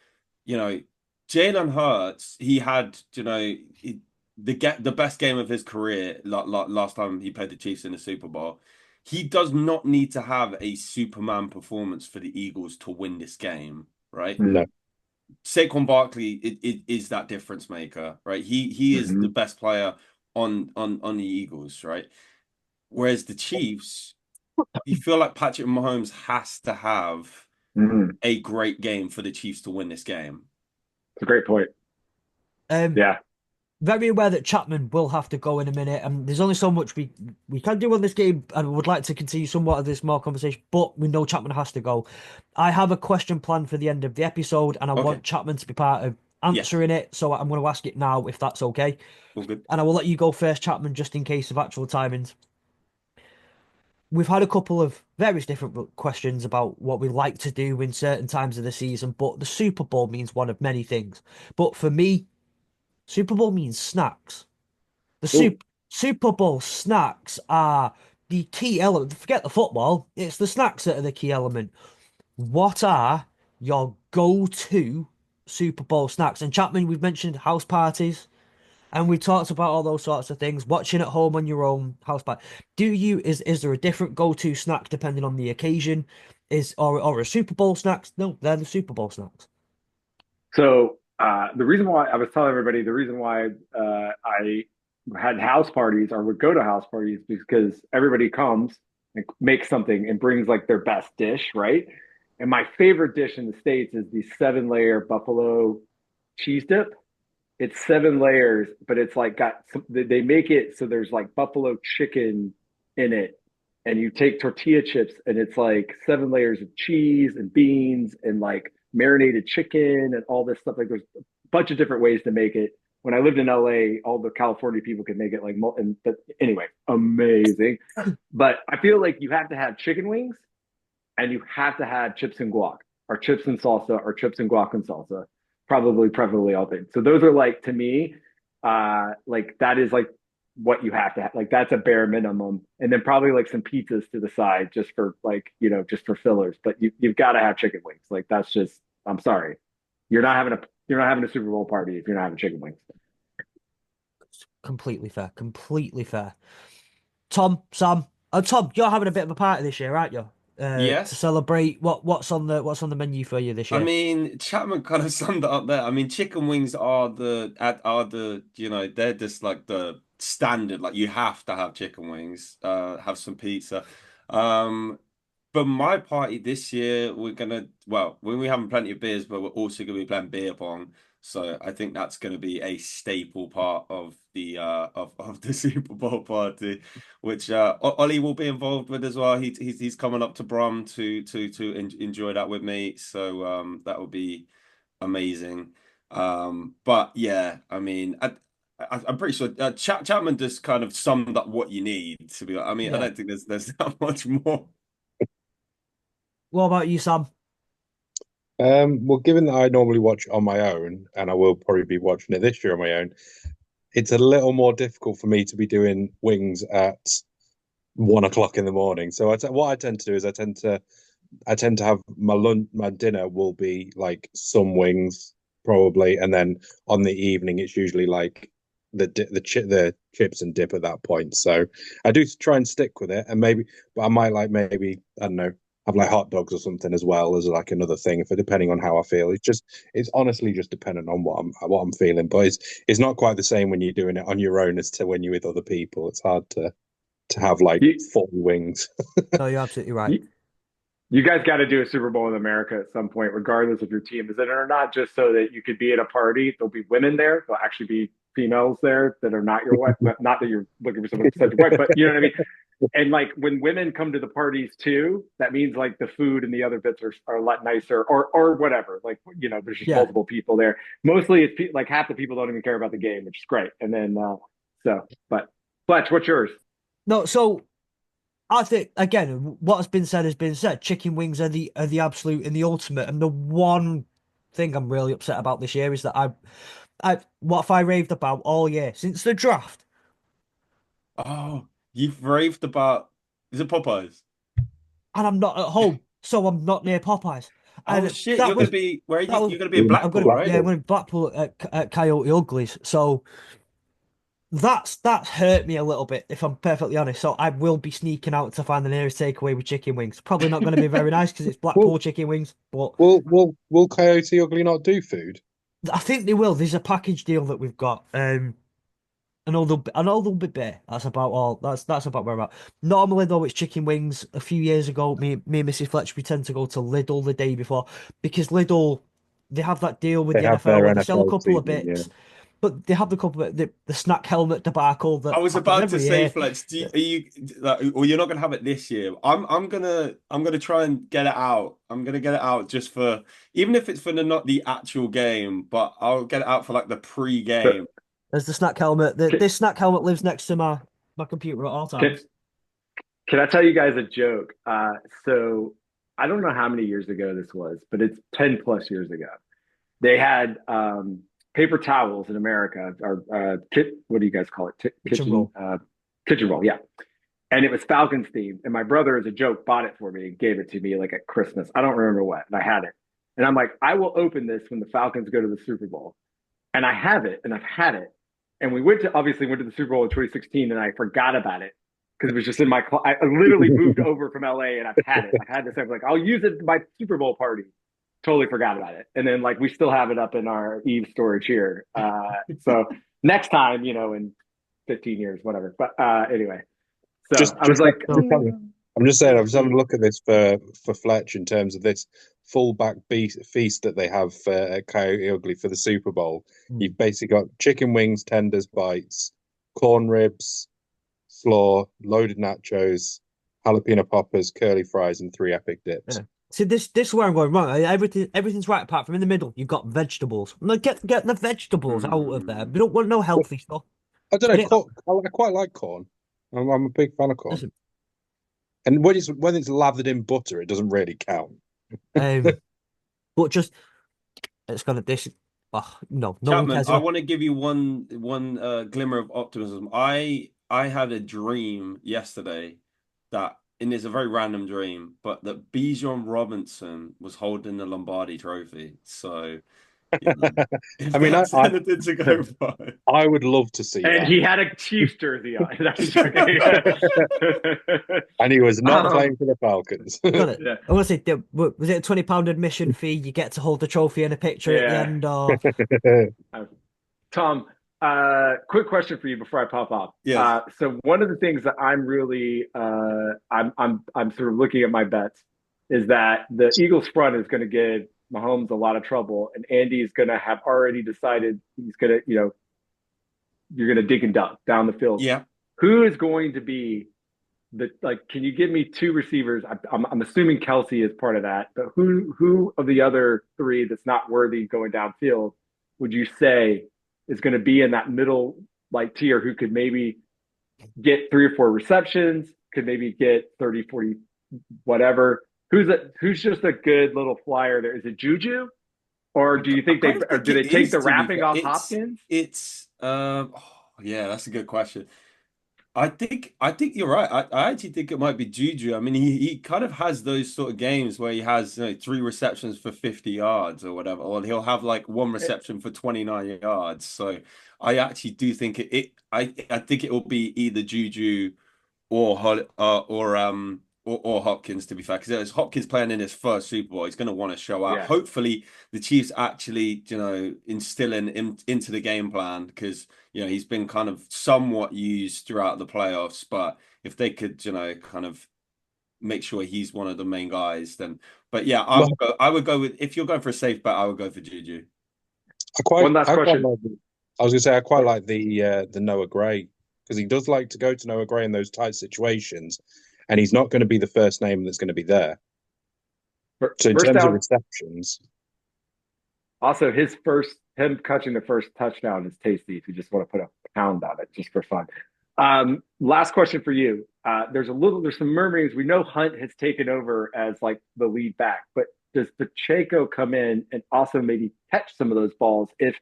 you know Jalen Hurts, he had the best game of his career last time he played the Chiefs in the Super Bowl. He does not need to have a Superman performance for the Eagles to win this game, right? No. Saquon Barkley it is that difference maker, right? He is the Hmm. best player on the Eagles, right? Whereas the Chiefs, you feel like Patrick Mahomes has to have Hmm. a great game for the Chiefs to win this game. It's a great point. Um, Yeah. Very aware that Chapman will have to go in a minute, and there's only so much we can do on this game, and we would like to continue somewhat of this more conversation, but we know Chapman has to go. I have a question planned for the end of the episode, and I Okay. want Chapman to be part of Yes. answering it, so I'm going to ask it now if that's okay. All good. And I will let you go first, Chapman, just in case of actual timings. We've had a couple of various different questions about what we like to do in certain times of the season, but the Super Bowl means one of many things. But for me, Super Bowl means snacks. The Oh, Super Bowl snacks are the key element. Forget the football, it's the snacks that are the key element. What are your go-to Super Bowl snacks? And Chapman, we've mentioned house parties. And we talked about all those sorts of things, watching at home on your own house party. Is there a different go-to snack depending on the occasion? Or a Super Bowl snacks? No, they're the Super Bowl snacks. so the reason why I was telling everybody the reason why I had house parties or would go to house parties because everybody comes and makes something and brings like their best dish, right? And my favorite dish in the States is the 7 layer buffalo cheese dip. It's 7 layers, but it's like they make it so there's like buffalo chicken in it. And you take tortilla chips and it's like 7 layers of cheese and beans and like marinated chicken and all this stuff. Like there's a bunch of different ways to make it. When I lived in LA, all the California people could make it like, but anyway, amazing. But I feel like you have to have chicken wings and you have to have chips and guac or chips and salsa or chips and guac and salsa, probably preferably all things. So those are like to me, like that is like what you have to have. Like that's a bare minimum, and then probably like some pizzas to the side just for like just for fillers. But you've got to have chicken wings. Like that's just I'm sorry, you're not having a Super Bowl party if you're not having chicken wings. Completely fair. Completely fair. Tom, Sam, Tom, you're having a bit of a party this year, aren't you? to Yes. celebrate? What's on the menu for you this I year? mean, Chapman kind of summed it up there. I mean, chicken wings are the they're just like the standard. Like you have to have chicken wings. Have some pizza. Um, For my party this year, we're having plenty of beers, but we're also gonna be playing beer pong. So I think that's gonna be a staple part of the the Super Bowl party, which Ollie will be involved with as well. He's coming up to Brum to enjoy that with me. So that will be amazing. But yeah, I mean, I'm pretty sure Chapman just kind of summed up what you need to be. I mean, I Yeah. don't think there's that much more. What about you, Sam? Well, given that I normally watch on my own, and I will probably be watching it this year on my own, it's a little more difficult for me to be doing wings at 1 o'clock in the morning. So what I tend to do is I tend to have my lunch, my dinner will be like some wings probably, and then on the evening it's usually like the chips and dip at that point. So I do try and stick with it, and but I might like maybe I don't know have like hot dogs or something as well as like another thing for depending on how I feel. It's honestly just dependent on what I'm feeling, but it's not quite the same when you're doing it on your own as to when you're with other people. It's hard to have like You, 4 wings. No, you're absolutely right. you, you guys got to do a Super Bowl in America at some point, regardless if your team is in it or not, just so that you could be at a party. There'll be women there. There'll actually be females there that are not your wife. Not that you're looking for someone besides your wife, but you know what I mean? And like when women come to the parties too, that means like the food and the other bits are a lot nicer or whatever. Like, there's just Yeah. multiple people there. Mostly it's like half the people don't even care about the game, which is great. And then, but Fletch, what's yours? No, so I think again, what has been said has been said. Chicken wings are the absolute and the ultimate. And the one thing I'm really upset about this year is that I what have I raved about all year since the draft, Oh, you've raved about is it Popeyes? and I'm not at home, so I'm not near Popeyes, Oh and shit, that you're gonna was be where are that you? was You're gonna be in Blackpool, right? I'm going to Blackpool at Coyote Uglies. So that's hurt me a little bit, if I'm perfectly honest. So I will be sneaking out to find the nearest takeaway with chicken wings. Probably not going to be very nice because it's Well, Blackpool chicken wings, but will Coyote Ugly not do food? I think they will. There's a package deal that we've got. I know they'll be bare. That's about all. That's about where I'm at. Normally though, it's chicken wings. A few years ago, me and Mrs. Fletch, we tend to go to Lidl the day before because Lidl, they have that deal with They the have NFL their where they sell a NFL couple of season, yeah. bits, but they have the couple of the snack helmet debacle I that was happens about to every say, year. Fletch, are you like, well, you're not gonna have it this year. I'm gonna try and get it out. I'm gonna get it out just for even if it's for not the actual game, but I'll get it out for like the pre-game. There's the snack helmet. Can, This snack helmet lives next to my computer at all can, times. can I tell you guys a joke? So I don't know how many years ago this was, but it's 10 plus years ago. They had paper towels in America, or what do you guys call it? Kitchen roll. Kitchen roll, yeah. And it was Falcons themed. And my brother, as a joke, bought it for me and gave it to me like at Christmas. I don't remember what. And I had it. And I'm like, I will open this when the Falcons go to the Super Bowl. And I have it and I've had it. And we obviously went to the Super Bowl in 2016 and I forgot about it because it was just in my, I literally moved over from LA and I've had it. I had this, I was like, I'll use it at my Super Bowl party. Totally forgot about it. And then like, we still have it up in our Eve storage here. So next time, in 15 years, whatever. But anyway, so Just I was just like, So I'm just saying, I was having a look at this for Fletch in terms of this fullback feast that they have at Coyote Ugly for the Super Bowl. mm, You've basically got chicken wings, tenders, bites, corn ribs, slaw, loaded nachos, jalapeno poppers, curly fries, and 3 epic dips. yeah. See, this is where I'm going wrong. Everything's right apart from in the middle. You've got vegetables. No, get the vegetables out of there. Hmm. We don't want no Well, healthy stuff. I don't know. Get it out. I quite like corn. I'm a big fan of corn. Listen, And when it's lathered in butter, it doesn't really count. um, but just it's gonna this. Oh, no one Chapman, cares I about. want to give you one glimmer of optimism. I had a dream yesterday that, and it's a very random dream, but that Bijan Robinson was holding the Lombardi trophy. So If I mean, that's anything to go by. I would love to see And that. he had a Chiefs jersey on. That's okay. And he was not um, playing for the Falcons. Got it. yeah, I want to say, was it a £20 admission fee? You get to hold the trophy and a picture at the yeah. end, or Tom, quick question for you before I pop off. Yes. So one of the things that I'm really I'm sort of looking at my bets is that the Eagles front is going to give Mahomes a lot of trouble, and Andy's going to have already decided he's going to, you're going to dig and dunk down the field. Yeah. Who is going to be can you give me two receivers? I'm assuming Kelsey is part of that, but who of the other three that's not worthy going downfield would you say is going to be in that middle tier who could maybe get 3 or 4 receptions, could maybe get 30, 40, whatever? Who's just a good little flyer there? Is it Juju? Or do you I think kind of think do it they take is, the to be wrapping fair. off Hopkins? Yeah, that's a good question. I think you're right. I actually think it might be Juju. I mean, he kind of has those sort of games where he has 3 receptions for 50 yards or whatever, or he'll have like one Eh, reception for 29 yards. So I actually do think I think it will be either Juju or or Hopkins, to be fair, because as Hopkins playing in his first Super Bowl, he's going to want to show out. Yeah. Hopefully, the Chiefs actually instill into the game plan, because he's been kind of somewhat used throughout the playoffs. But if they could kind of make sure he's one of the main guys, then. But yeah, Well, I would go with, if you're going for a safe bet, I would go for Juju. One last I quite question. like. I was going to say I quite like the Noah Gray, because he does like to go to Noah Gray in those tight situations, and he's not going to be the first name that's going to be there. So in First terms of down. receptions, Also, him catching the first touchdown is tasty if you just want to put a pound on it just for fun. Last question for you. There's some murmurings. We know Hunt has taken over as like the lead back, but does Pacheco come in and also maybe catch some of those balls if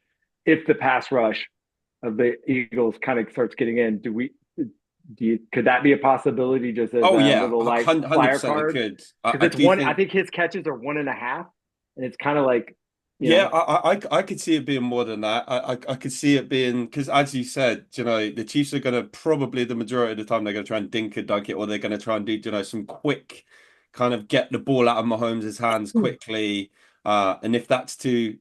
the pass rush of the Eagles kind of starts getting in? Could that be a possibility just as Oh a yeah, little like flyer 100% it card? could. Because I it's do one. I think. think his catches are 1.5, and it's kind of like you Yeah, know I could see it being more than that. I could see it being, because as you said, the Chiefs are going to probably, the majority of the time, they're going to try and dink and dunk it, or they're going to try and do some quick kind of get the ball out of Mahomes' hands quickly. And if that's to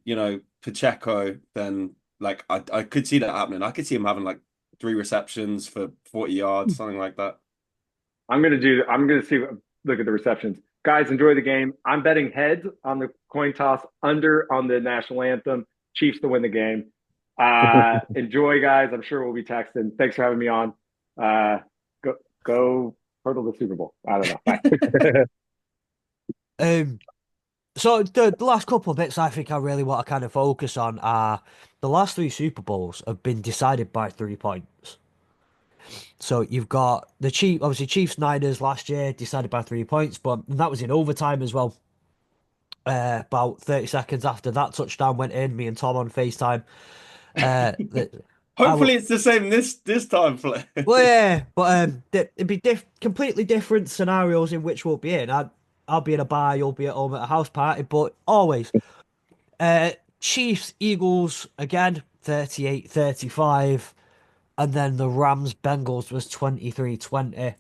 Pacheco, then like I could see that happening. I could see him having like 3 receptions for 40 yards, something like that. I'm gonna look at the receptions. Guys, enjoy the game. I'm betting heads on the coin toss, under on the national anthem, Chiefs to win the game. Enjoy, guys. I'm sure we'll be texting. Thanks for having me on. Uh, go hurdle the Super Bowl. I don't know. Bye. um. So the last couple of bits I think I really want to kind of focus on are the last three Super Bowls have been decided by 3 points. So you've got the obviously Chiefs Niners last year decided by 3 points, but that was in overtime as well. About 30 seconds after that touchdown went in, me and Tom on FaceTime. I Hopefully, it's the same this time, Fletch. Well, yeah, but it'd be completely different scenarios in which we'll be in. I'll be in a bar, you'll be at home at a house party, but always. Chiefs, Eagles again, 38-35, and then the Rams, Bengals was 23-20.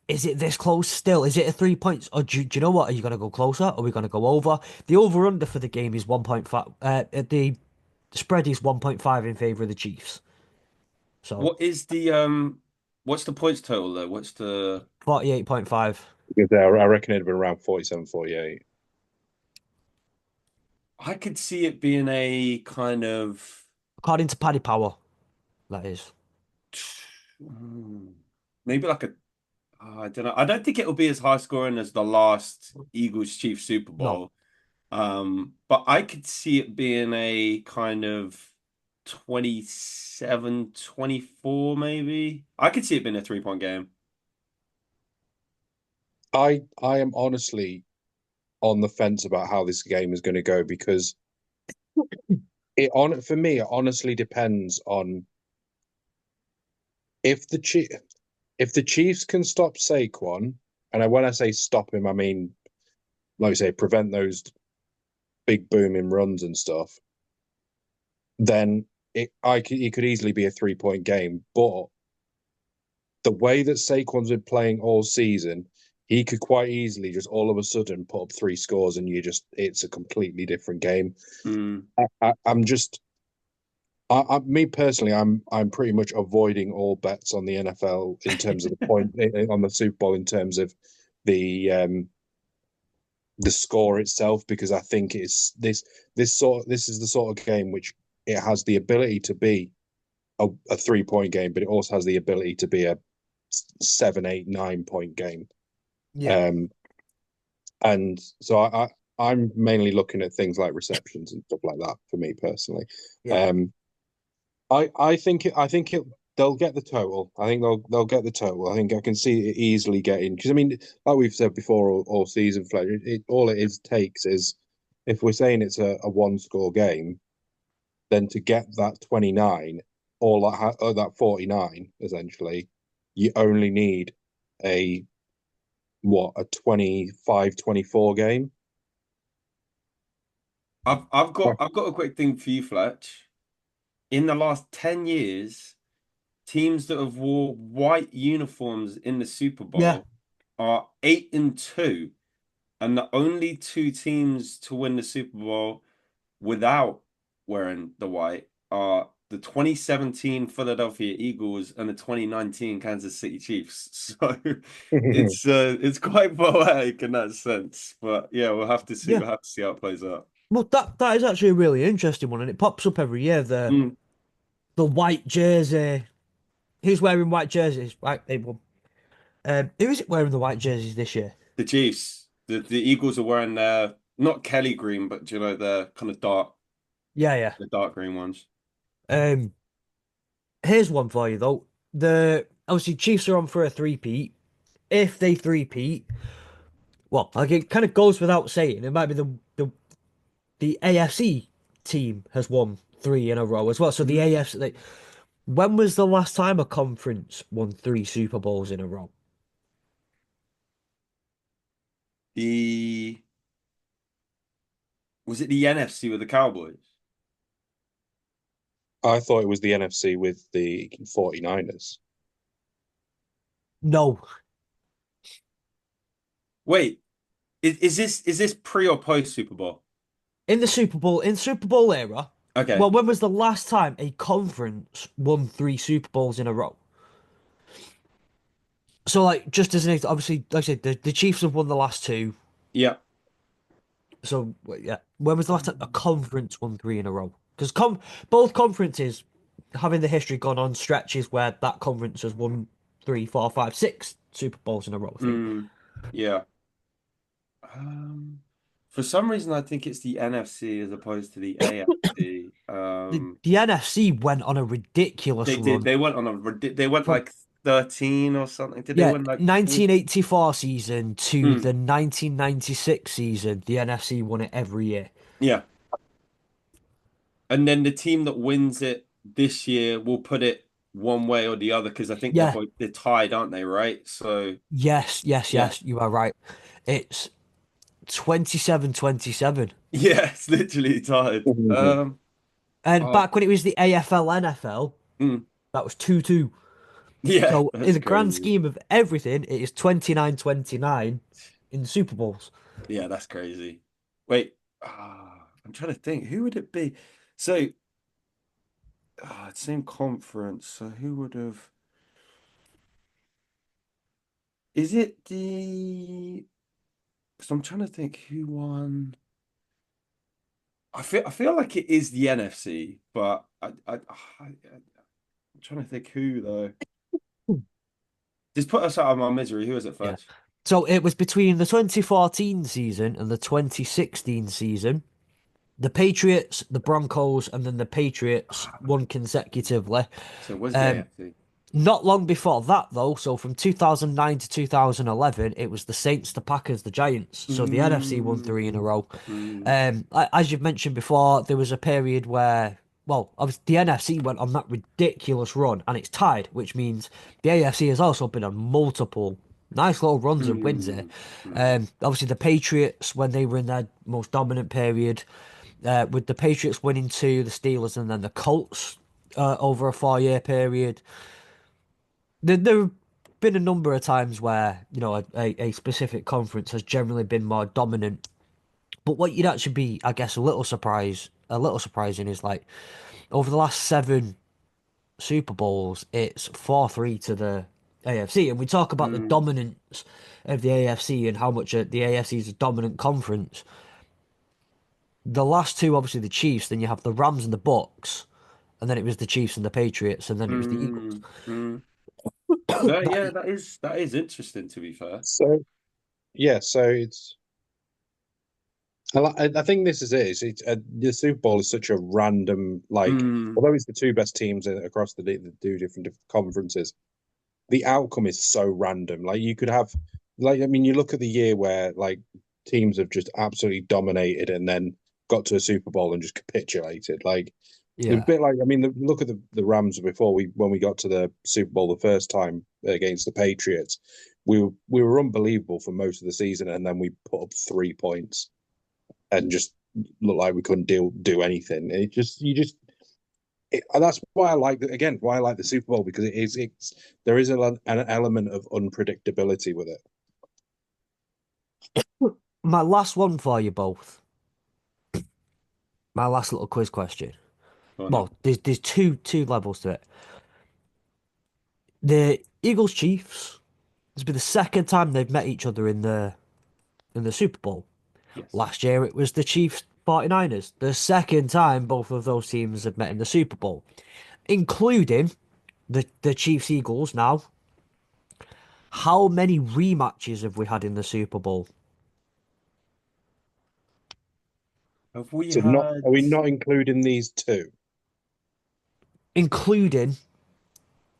Is it this close still? Is it a 3 points? Or do you know what? Are you going to go closer? Are we going to go over? The over-under for the game is 1.5. The spread is 1.5 in favor of the Chiefs. So What is what's the points total though? What's the 48.5. because I reckon it'd been around 47, 48. I could see it being a kind of According to Paddy Power, that is. maybe like a I don't know. I don't think it'll be as high scoring as the last Eagles Chiefs Super No. Bowl. But I could see it being a kind of 27-24, maybe. I could see it being a 3-point game. I am honestly on the fence about how this game is going to go, because for me it honestly depends on if the Chiefs can stop Saquon, and when I say stop him, I mean, like I say, prevent those big booming runs and stuff, then it could easily be a 3 point game. But the way that Saquon's been playing all season, he could quite easily just all of a sudden put up 3 scores, and it's a completely different game. Mm. I'm just me personally, I'm pretty much avoiding all bets on the NFL in terms of the point on the Super Bowl in terms of the the score itself, because I think it's this is the sort of game which it has the ability to be a 3 point game, but it also has the ability to be a 7, 8, 9 point game. Yeah, Um, and so I'm mainly looking at things like receptions and stuff like that for me personally. yeah, Um, I think they'll get the total. I think they'll get the total. I think I can see it easily getting, because I mean, like we've said before all season, Fletch, all it is takes is, if we're saying it's a 1 score game, then to get that 29 or that 49 essentially, you only need a a 25-24 game. I've got a quick thing for you, Fletch. In the last 10 years, teams that have wore white uniforms in the Super yeah. Bowl are 8-2, and the only two teams to win the Super Bowl without wearing the white are the 2017 Philadelphia Eagles and the 2019 Kansas City Chiefs. So it's quite poetic in that sense. But yeah, we'll have to see. Yeah. We'll have to see how it plays out. Well, that is actually a really interesting one, and it pops up every year. Mm, The white jersey. Who's wearing white jerseys? Right, they won. Who is it wearing the white jerseys this year? the Chiefs, the Eagles are wearing their not Kelly green, but you know the kind of Yeah, yeah. the dark green ones. Um, Here's one for you though. The obviously Chiefs are on for a three-peat. If they three-peat, well, like it kind of goes without saying, it might be the AFC team has won three in a row as well. So the Mm. AFC, like, when was the last time a conference won three Super Bowls in a row? The Was it the NFC with the Cowboys? I thought it was the NFC with the 49ers. No. Wait, is this pre or post Super Bowl? In Super Bowl era, Okay. well, when was the last time a conference won three Super Bowls in a row? So, like, just as an example, obviously, like I said, the Chiefs have won the last two. Yeah. So, yeah, when was the last time a conference won three in a row? Because both conferences having the history gone on stretches where that conference has won three, four, five, six Super Bowls in a row, I think. Mm, yeah. Um, for some reason, I think it's the NFC as opposed to the AFC. The NFC went on a ridiculous They did. run. They went From like 13 or something. Did they Yeah, win like 1984 season to Mm, the 1996 season, the NFC won it every year. yeah. And then the team that wins it this year will put it one way or the other because I think Yeah, they're tied, aren't they? Right. So yes, yes, yeah. yes, you are right. It's 27-27. Yeah, it's literally tied. And Oh, back when it was the AFL NFL, mm, that was 2-2. yeah, So in that's the grand crazy. scheme of everything, it is 29-29 in the Super Bowls. Yeah, that's crazy. Wait, I'm trying to think. Who would it be? So, same conference. So who would have? Is it the? Because I'm trying to think who won. I feel like it is the NFC, but I'm trying to think who though. Just put us out of my misery. Who is it, Yeah. Fletch? So it was between the 2014 season and the 2016 season. The Patriots, the Broncos, and then the Patriots won consecutively. So it was the Um, AFC. Not long before that, though, so from 2009 to 2011, it was the Saints, the Packers, the Giants. So the NFC won three in a Mm, row. mm, As you've mentioned before, there was a period where, well, obviously the NFC went on that ridiculous run, and it's tied, which means the AFC has also been on multiple Nice little runs and wins there. Mm. Obviously, the Patriots, when they were in their most dominant period, with the Patriots winning to the Steelers and then the Colts over a 4 year period, there have been a number of times where, a specific conference has generally been more dominant. But what you'd actually be, I guess, a little surprising is like over the last seven Super Bowls, it's 4-3 to the AFC. And we talk about the Mm. dominance of the AFC and how much the AFC is a dominant conference. The last two, obviously, the Chiefs, then you have the Rams and the Bucks, and then it was the Chiefs and the Patriots, and then it was the Eagles. Mm. Mm. That, That yeah, is, that is interesting to be fair. So yeah, so it's I think this is it. The Super Bowl is such a random like. Mm. Although it's the two best teams across the two different conferences, the outcome is so random. Like you could have, like I mean, you look at the year where like teams have just absolutely dominated and then got to a Super Bowl and just capitulated. Like a yeah. bit like I mean, look at the Rams before we when we got to the Super Bowl the first time against the Patriots. We were unbelievable for most of the season, and then we put up 3 points and just looked like we couldn't do anything. And that's why I like again why I like the Super Bowl because it's there is an element of unpredictability with it. My last one for you both. My last little quiz question. Oh no. Well, there's two levels to it. The Eagles Chiefs. It's been the second time they've met each other in the Super Bowl. Yes. Last year it was the Chiefs 49ers. The second time both of those teams have met in the Super Bowl, including the Chiefs Eagles now. How many rematches have we had in the Super Bowl? Have we So not had? are we not including these two? Including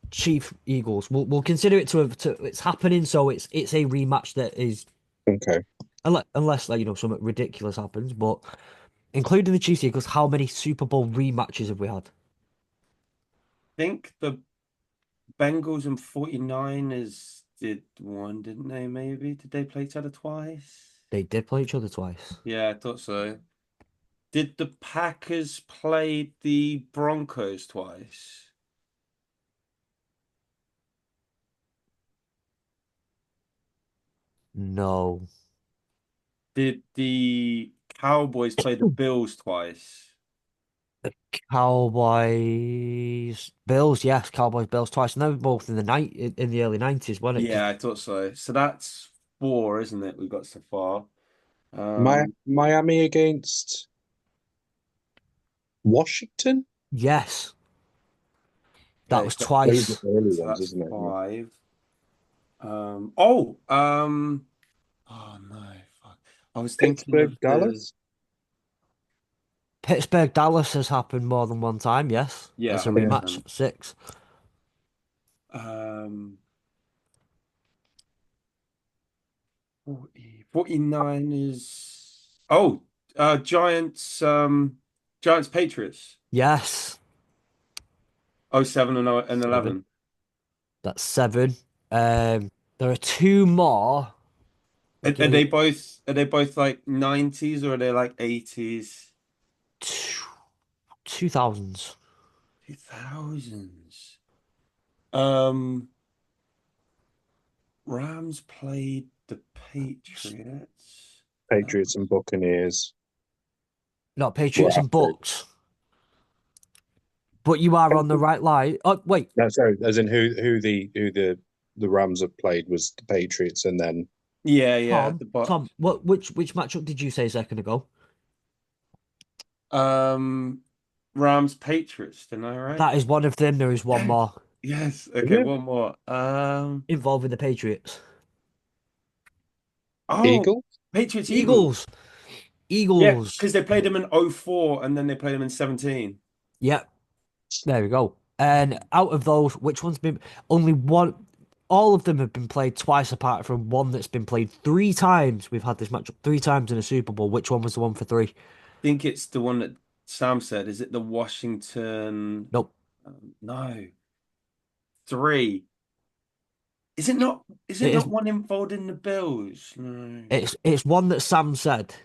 Chief Eagles. We'll consider it to it's happening, so it's a rematch that is Okay, unless like something ridiculous happens, but including the Chiefs Eagles, how many Super Bowl rematches have we had? Think the Bengals and 49ers did one, didn't they? Maybe did they play each other twice? They did play each other twice. Yeah, I thought so. Did the Packers play the Broncos twice? No. Did the Cowboys play the Bills twice? Cowboys, Bills, yes, Cowboys, Bills twice, and they were both in the early 90s, wasn't it? 'Cause Yeah, I thought so. So that's four, isn't it? We've got so far. my Um, Miami against Washington. yes, that okay, was so, Those are twice. the early so ones, that's isn't it? Yeah. five. Oh no, fuck. I was thinking Pittsburgh, of the Dallas. Pittsburgh, Dallas has happened more than one time, yes, yeah, as a Yeah. rematch, 100%. six. Um, 49 is Giants, Giants Patriots. Yes, Oh, 07 and seven. 11. That's seven. There are two more. I'll Are give you they both like 90s or are they like 80s? 2000s. 2000s. Um, Rams played the Patriots. That Patriots was and Buccaneers. Not Patriots Right. and Bucks, but you are on the right line. Oh, wait, No, sorry, as in who the Rams have played was the Patriots, and then yeah, Tom, the Tom, Bucks. which matchup did you say a second ago? Um, Rams Patriots, didn't I, right? That is one of them. There is one Yes. more Yes. is Okay, it one more. involving the Patriots. Oh, Eagles? Patriots Eagles. Eagles. Yeah, Eagles. because they played them in '04 and then they played them in 17. Yep. There we go. And out of those, which one's been only one? All of them have been played twice, apart from one that's been played three times. We've had this matchup three times in a Super Bowl. Which one was the one for three? Think it's the one that Sam said. Is it the Washington? Nope. No, three. Is it not? Is it It is. not one involving the Bills? No. It's one that Sam said.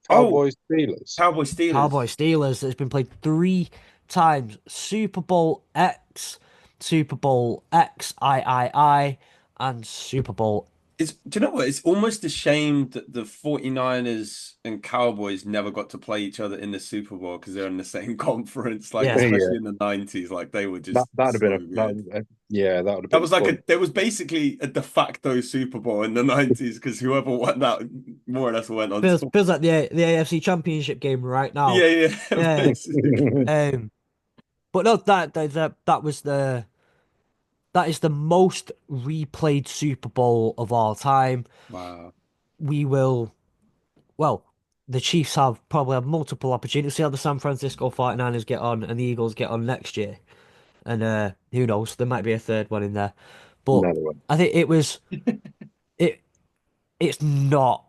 Oh, Cowboys, Steelers. Cowboy Cowboy Steelers. Steelers. It's been played three times. Super Bowl X, Super Bowl XIII, and Super Bowl. Do you know what? It's almost a shame that the 49ers and Cowboys never got to play each other in the Super Bowl because they're in the same conference, like Yeah, Yeah, especially in the 90s. Like they were that just that'd have been so a good. yeah, that would have That been was like fun. there was basically a de facto Super Bowl in the 90s because whoever won that more or less went on to feels like the AFC Championship game right now. yeah, yeah, Yeah. basically. But no, that was that is the most replayed Super Bowl of all time. Wow. We will, well, the Chiefs probably have multiple opportunities. See how the San Francisco 49ers get on and the Eagles get on next year. And who knows, there might be a third one in there. But Another one. I think it it's not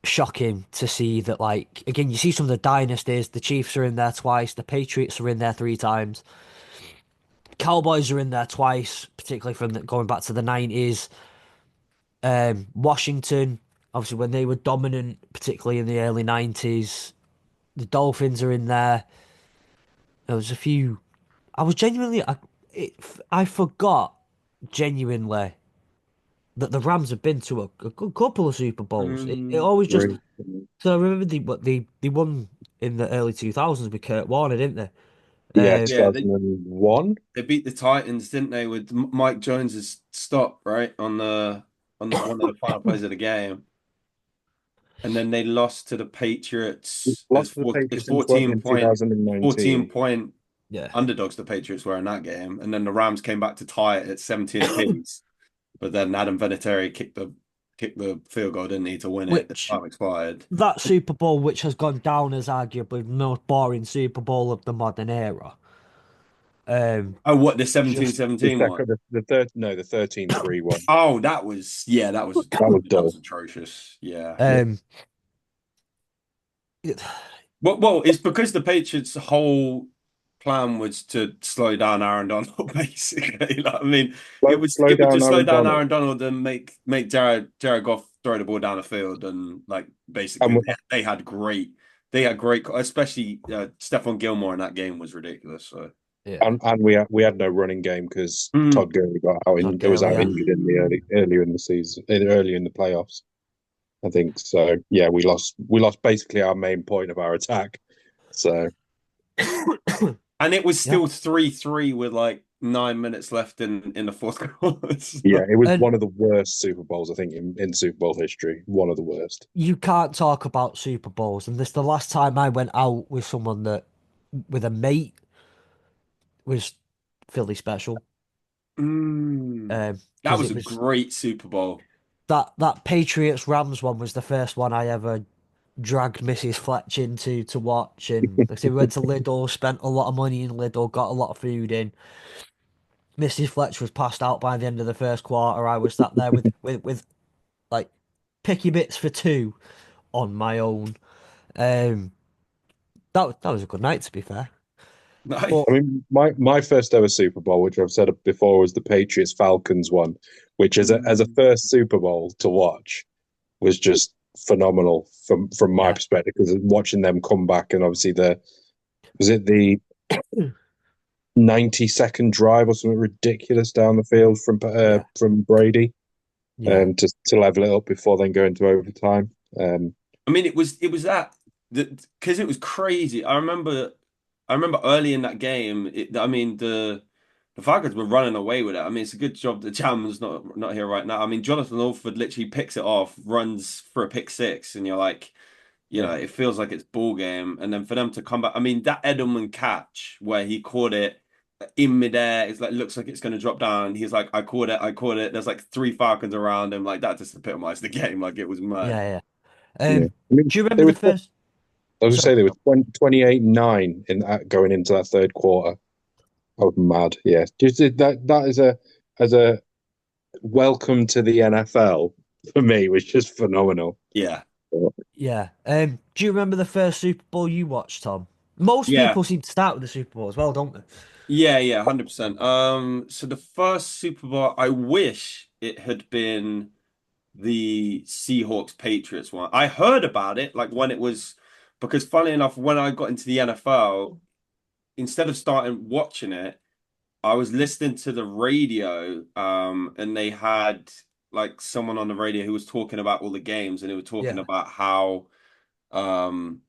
shocking to see that, like, again, you see some of the dynasties, the Chiefs are in there twice, the Patriots are in there three times, Cowboys are in there twice, particularly from going back to the 90s. Washington, obviously, when they were dominant, particularly in the early 90s, the Dolphins are in there. There was a few. I was genuinely, it, I forgot genuinely that the Rams have been to a good couple of Super Bowls. It Um, always just, Three. so I remember they won in the early 2000s with Kurt Warner, didn't they? Yeah, yeah, 2001. they beat the Titans, didn't they, with Mike Jones's stop, right, on the one of the final plays of the game. And then they lost to the Patriots as Lost to the four as Patriots in 14 2019. point Yeah. underdogs the Patriots were in that game. And then the Rams came back to tie it at 17 apiece. But then Adam Vinatieri kicked the field goal, didn't he, to win it. The Which time expired. that Super Bowl, which has gone down as arguably the most boring Super Bowl of the modern era. Oh, what the seventeen Just The seventeen one? second, the third, no, the 13-3 one. Oh, that was yeah, That was that dull. was atrocious. Yeah. Yeah. um, it- Well, it's because the Patriots' whole plan was to slow down Aaron Donald, basically. Like, I mean, Slow it was down just slow Aaron down Donald. Aaron Donald and make Jared Goff throw the ball down the field, and like basically And they had great, especially Stephon Gilmore in that game was ridiculous. So yeah, and we had no running game because Mm. Todd Gurley got out Todd was Gurley, out yeah. injured in the earlier in the season, early in the playoffs. I think so. Yeah, we lost basically our main point of our attack. So and it was Yeah, still 3-3 with like 9 minutes left in the fourth quarter. yeah, it was and one of the worst Super Bowls I think in Super Bowl history. One of the worst. you can't talk about Super Bowls. And this the last time I went out with someone that with a mate was Philly special. Mm. That Because was it a was great Super Bowl. that Patriots Rams one was the first one I ever dragged Mrs. Fletch into to watch. And like I said, we went to Lidl, spent a lot of money in Lidl, got a lot of food in. Mrs. Fletch was passed out by the end of the first quarter. I was sat there with like picky bits for two on my own. Um, that was a good night to be fair. Nice. But I mean, my first ever Super Bowl, which I've said before, was the Patriots Falcons one, which as a Mm. first Super Bowl to watch was just phenomenal from my yeah, perspective because watching them come back and obviously the 90-second drive or something ridiculous down the field yeah, from Brady yeah, to level it up before then going to overtime. I mean, it was that because it was crazy. I remember early in that game. I mean, the Falcons were running away with it. I mean, it's a good job that Chapman's not here right now. I mean, Jonathan Alford literally picks it off, runs for a pick six, and you're like, you know, yeah, it feels like it's ball game. And then for them to come back, I mean, that Edelman catch where he caught it in midair, it's like looks like it's going to drop down. He's like, I caught it. There's like three Falcons around him. Like that just epitomized the game. Like it was mad. yeah, yeah. Yeah, I mean Do you they remember were. the first? I was gonna Sorry, say they were 28-9 in that going into that third quarter. I was mad. Yeah, just that is a as a welcome to the NFL for me was just phenomenal. Yeah. yeah. Do you remember the first Super Bowl you watched, Tom? Most Yeah. people seem to start with the Super Bowl as well, don't they? Yeah, yeah, 100%. So the first Super Bowl, I wish it had been the Seahawks Patriots one. I heard about it like when it was because funny enough, when I got into the NFL, instead of starting watching it, I was listening to the radio, and they had like someone on the radio who was talking about all the games, and they were talking Yeah, about how um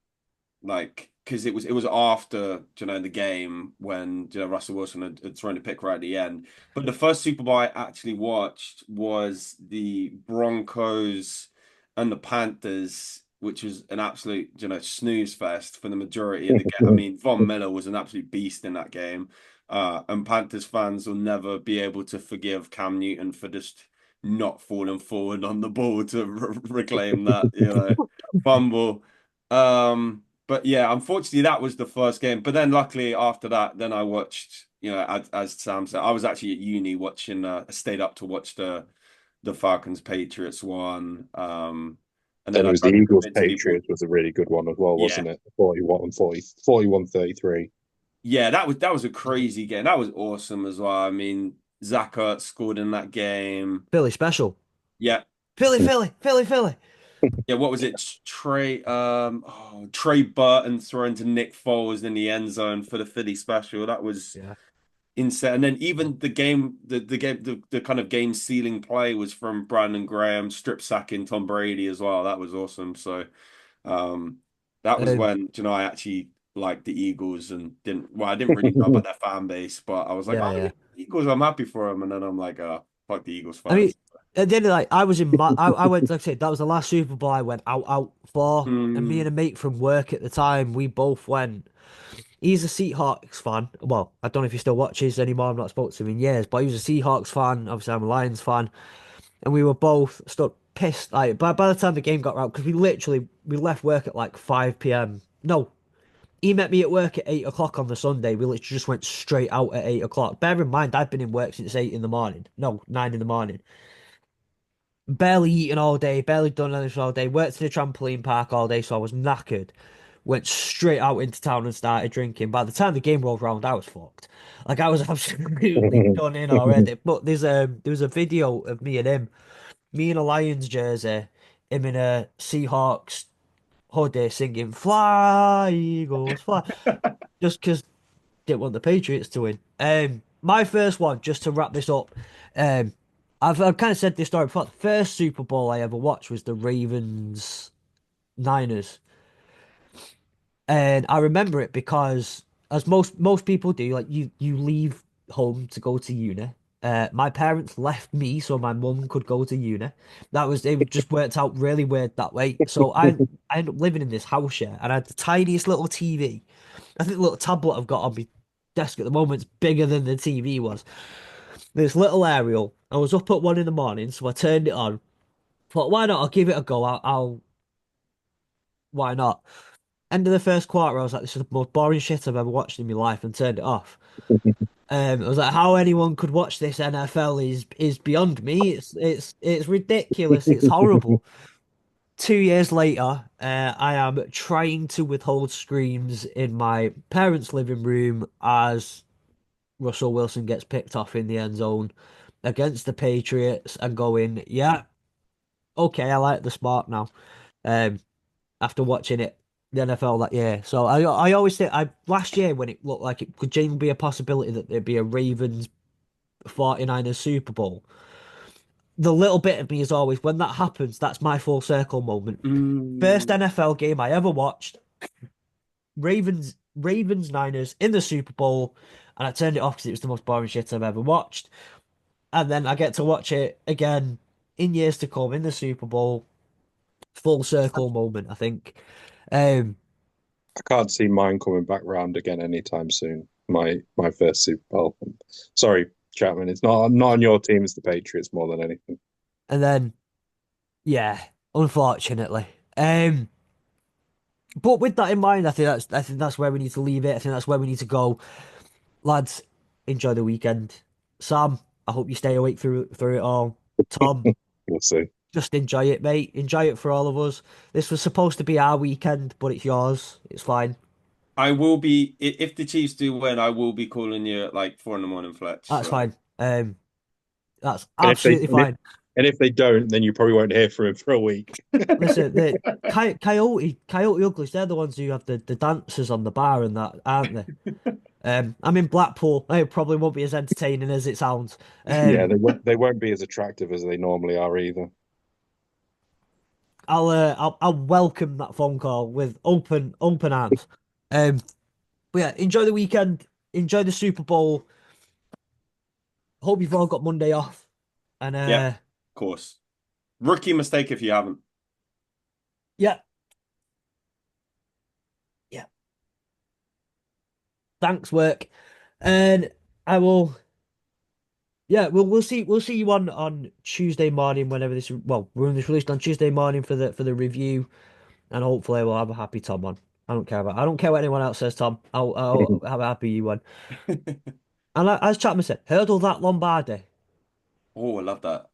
like because it was after the game when Russell Wilson had thrown a pick right at the end. But the first Super Bowl I actually watched was the Broncos and the Panthers, which was an absolute snooze fest for the majority of the game. I mean, Von Miller was an absolute beast in that game, and Panthers fans will never be able to forgive Cam Newton for just not falling forward on the ball to reclaim that fumble. But yeah, unfortunately, that was the first game. But then, luckily, after that, then I watched. As Sam said, I was actually at uni watching. I stayed up to watch the Falcons Patriots one. And then Then it I was the tried to Eagles convince people. Patriots was a really good one as well, Yeah, wasn't it? 41 40, 41-33. yeah, that was a crazy game. That was awesome as well. I mean, Zach Ertz scored in that game. Philly special. Yeah, Philly, Philly, Philly, Philly. yeah. What was it? Trey Burton throwing to Nick Foles in the end zone for the Philly special. That was Yeah. insane. And then even the kind of game sealing play was from Brandon Graham strip sacking Tom Brady as well. That was awesome. So um that was Um, when I actually liked the Eagles and I didn't really know about their fan base, but I was like, yeah, oh yeah, yeah. Eagles, I'm happy for them. And then I'm like, fuck the Eagles I mean, fans. at the end of the night, I was I went, like I said, that was the last Super Bowl I went out for. And me Mm, and a mate from work at the time, we both went. He's a Seahawks fan. Well, I don't know if he still watches anymore. I've not spoken to him in years, but he was a Seahawks fan. Obviously, I'm a Lions fan. And we were both stuck pissed. Like, by the time the game got round, because we left work at like 5 p.m. No, he met me at work at 8 o'clock on the Sunday. We literally just went straight out at 8 o'clock. Bear in mind, I've been in work since 8 in the morning. No, 9 in the morning. Barely eaten all day, barely done anything all day. Worked in a trampoline park all day, so I was knackered. Went straight out into town and started drinking. By the time the game rolled round, I was fucked. Like I was absolutely done in already. But there was a video of me and him, me in a Lions jersey, him in a Seahawks hoodie, singing "Fly Eagles Fly," just because didn't want the Patriots to win. My first one, just to wrap this up. Um, I've kind of said this story before. The first Super Bowl I ever watched was the Ravens Niners, and I remember it because, as most people do, like you leave home to go to uni. My parents left me so my mum could go to uni. It just worked out really weird that way. So I ended up living in this house, yeah, and I had the tiniest little TV. I think the little tablet I've got on my desk at the moment is bigger than the TV was. This little aerial. I was up at 1 in the morning, so I turned it on. Thought, why not? I'll give it a go. Why not? End of the first quarter, I was like, this is the most boring shit I've ever watched in my life, and turned it off. I was like, how anyone could watch this NFL is beyond me. It's ridiculous. It's horrible. 2 years later, I am trying to withhold screams in my parents' living room as Russell Wilson gets picked off in the end zone against the Patriots and going, yeah, okay, I like the smart now. Um, After watching it, the NFL that year. So I always think last year when it looked like it could genuinely be a possibility that there'd be a Ravens 49ers Super Bowl. The little bit of me is always when that happens, that's my full circle moment. First mm. NFL game I ever watched, Ravens Niners in the Super Bowl, and I turned it off because it was the most boring shit I've ever watched. And then I get to watch it again in years to come in the Super Bowl. Full circle moment, I think. Um, I can't see mine coming back round again anytime soon. My first Super Bowl. Sorry, Chapman. It's not on your team. It's the Patriots more than anything. and then yeah, unfortunately. Um, but with that in mind, I think that's where we need to leave it. I think that's where we need to go, lads. Enjoy the weekend. Sam, I hope you stay awake through it all. Tom, We'll see. just enjoy it, mate. Enjoy it for all of us. This was supposed to be our weekend, but it's yours. It's fine. I will be if the Chiefs do win, I will be calling you at like 4 in the morning, Fletch. That's So fine. That's And if they absolutely fine. and if they don't, then you probably won't hear from him for a week. Listen, the Coyote Uglies, they're the ones who have the dancers on the bar and that, aren't they? I'm in Blackpool. It probably won't be as entertaining as it sounds. Yeah, Um, they won't be as attractive as they normally are either. I'll welcome that phone call with open arms. Um, but yeah, enjoy the weekend. Enjoy the Super Bowl. Hope you've all got Monday off. And yeah, of course. Rookie mistake if you haven't. yeah, yeah. Thanks, work. And I will. Yeah, we'll see you on Tuesday morning whenever this when this released on Tuesday morning for the review, and hopefully we'll have a happy Tom on. I don't care what anyone else says, Tom. I'll have a happy you one. And as Chapman said, hurdle that Lombardi. Oh, I love that.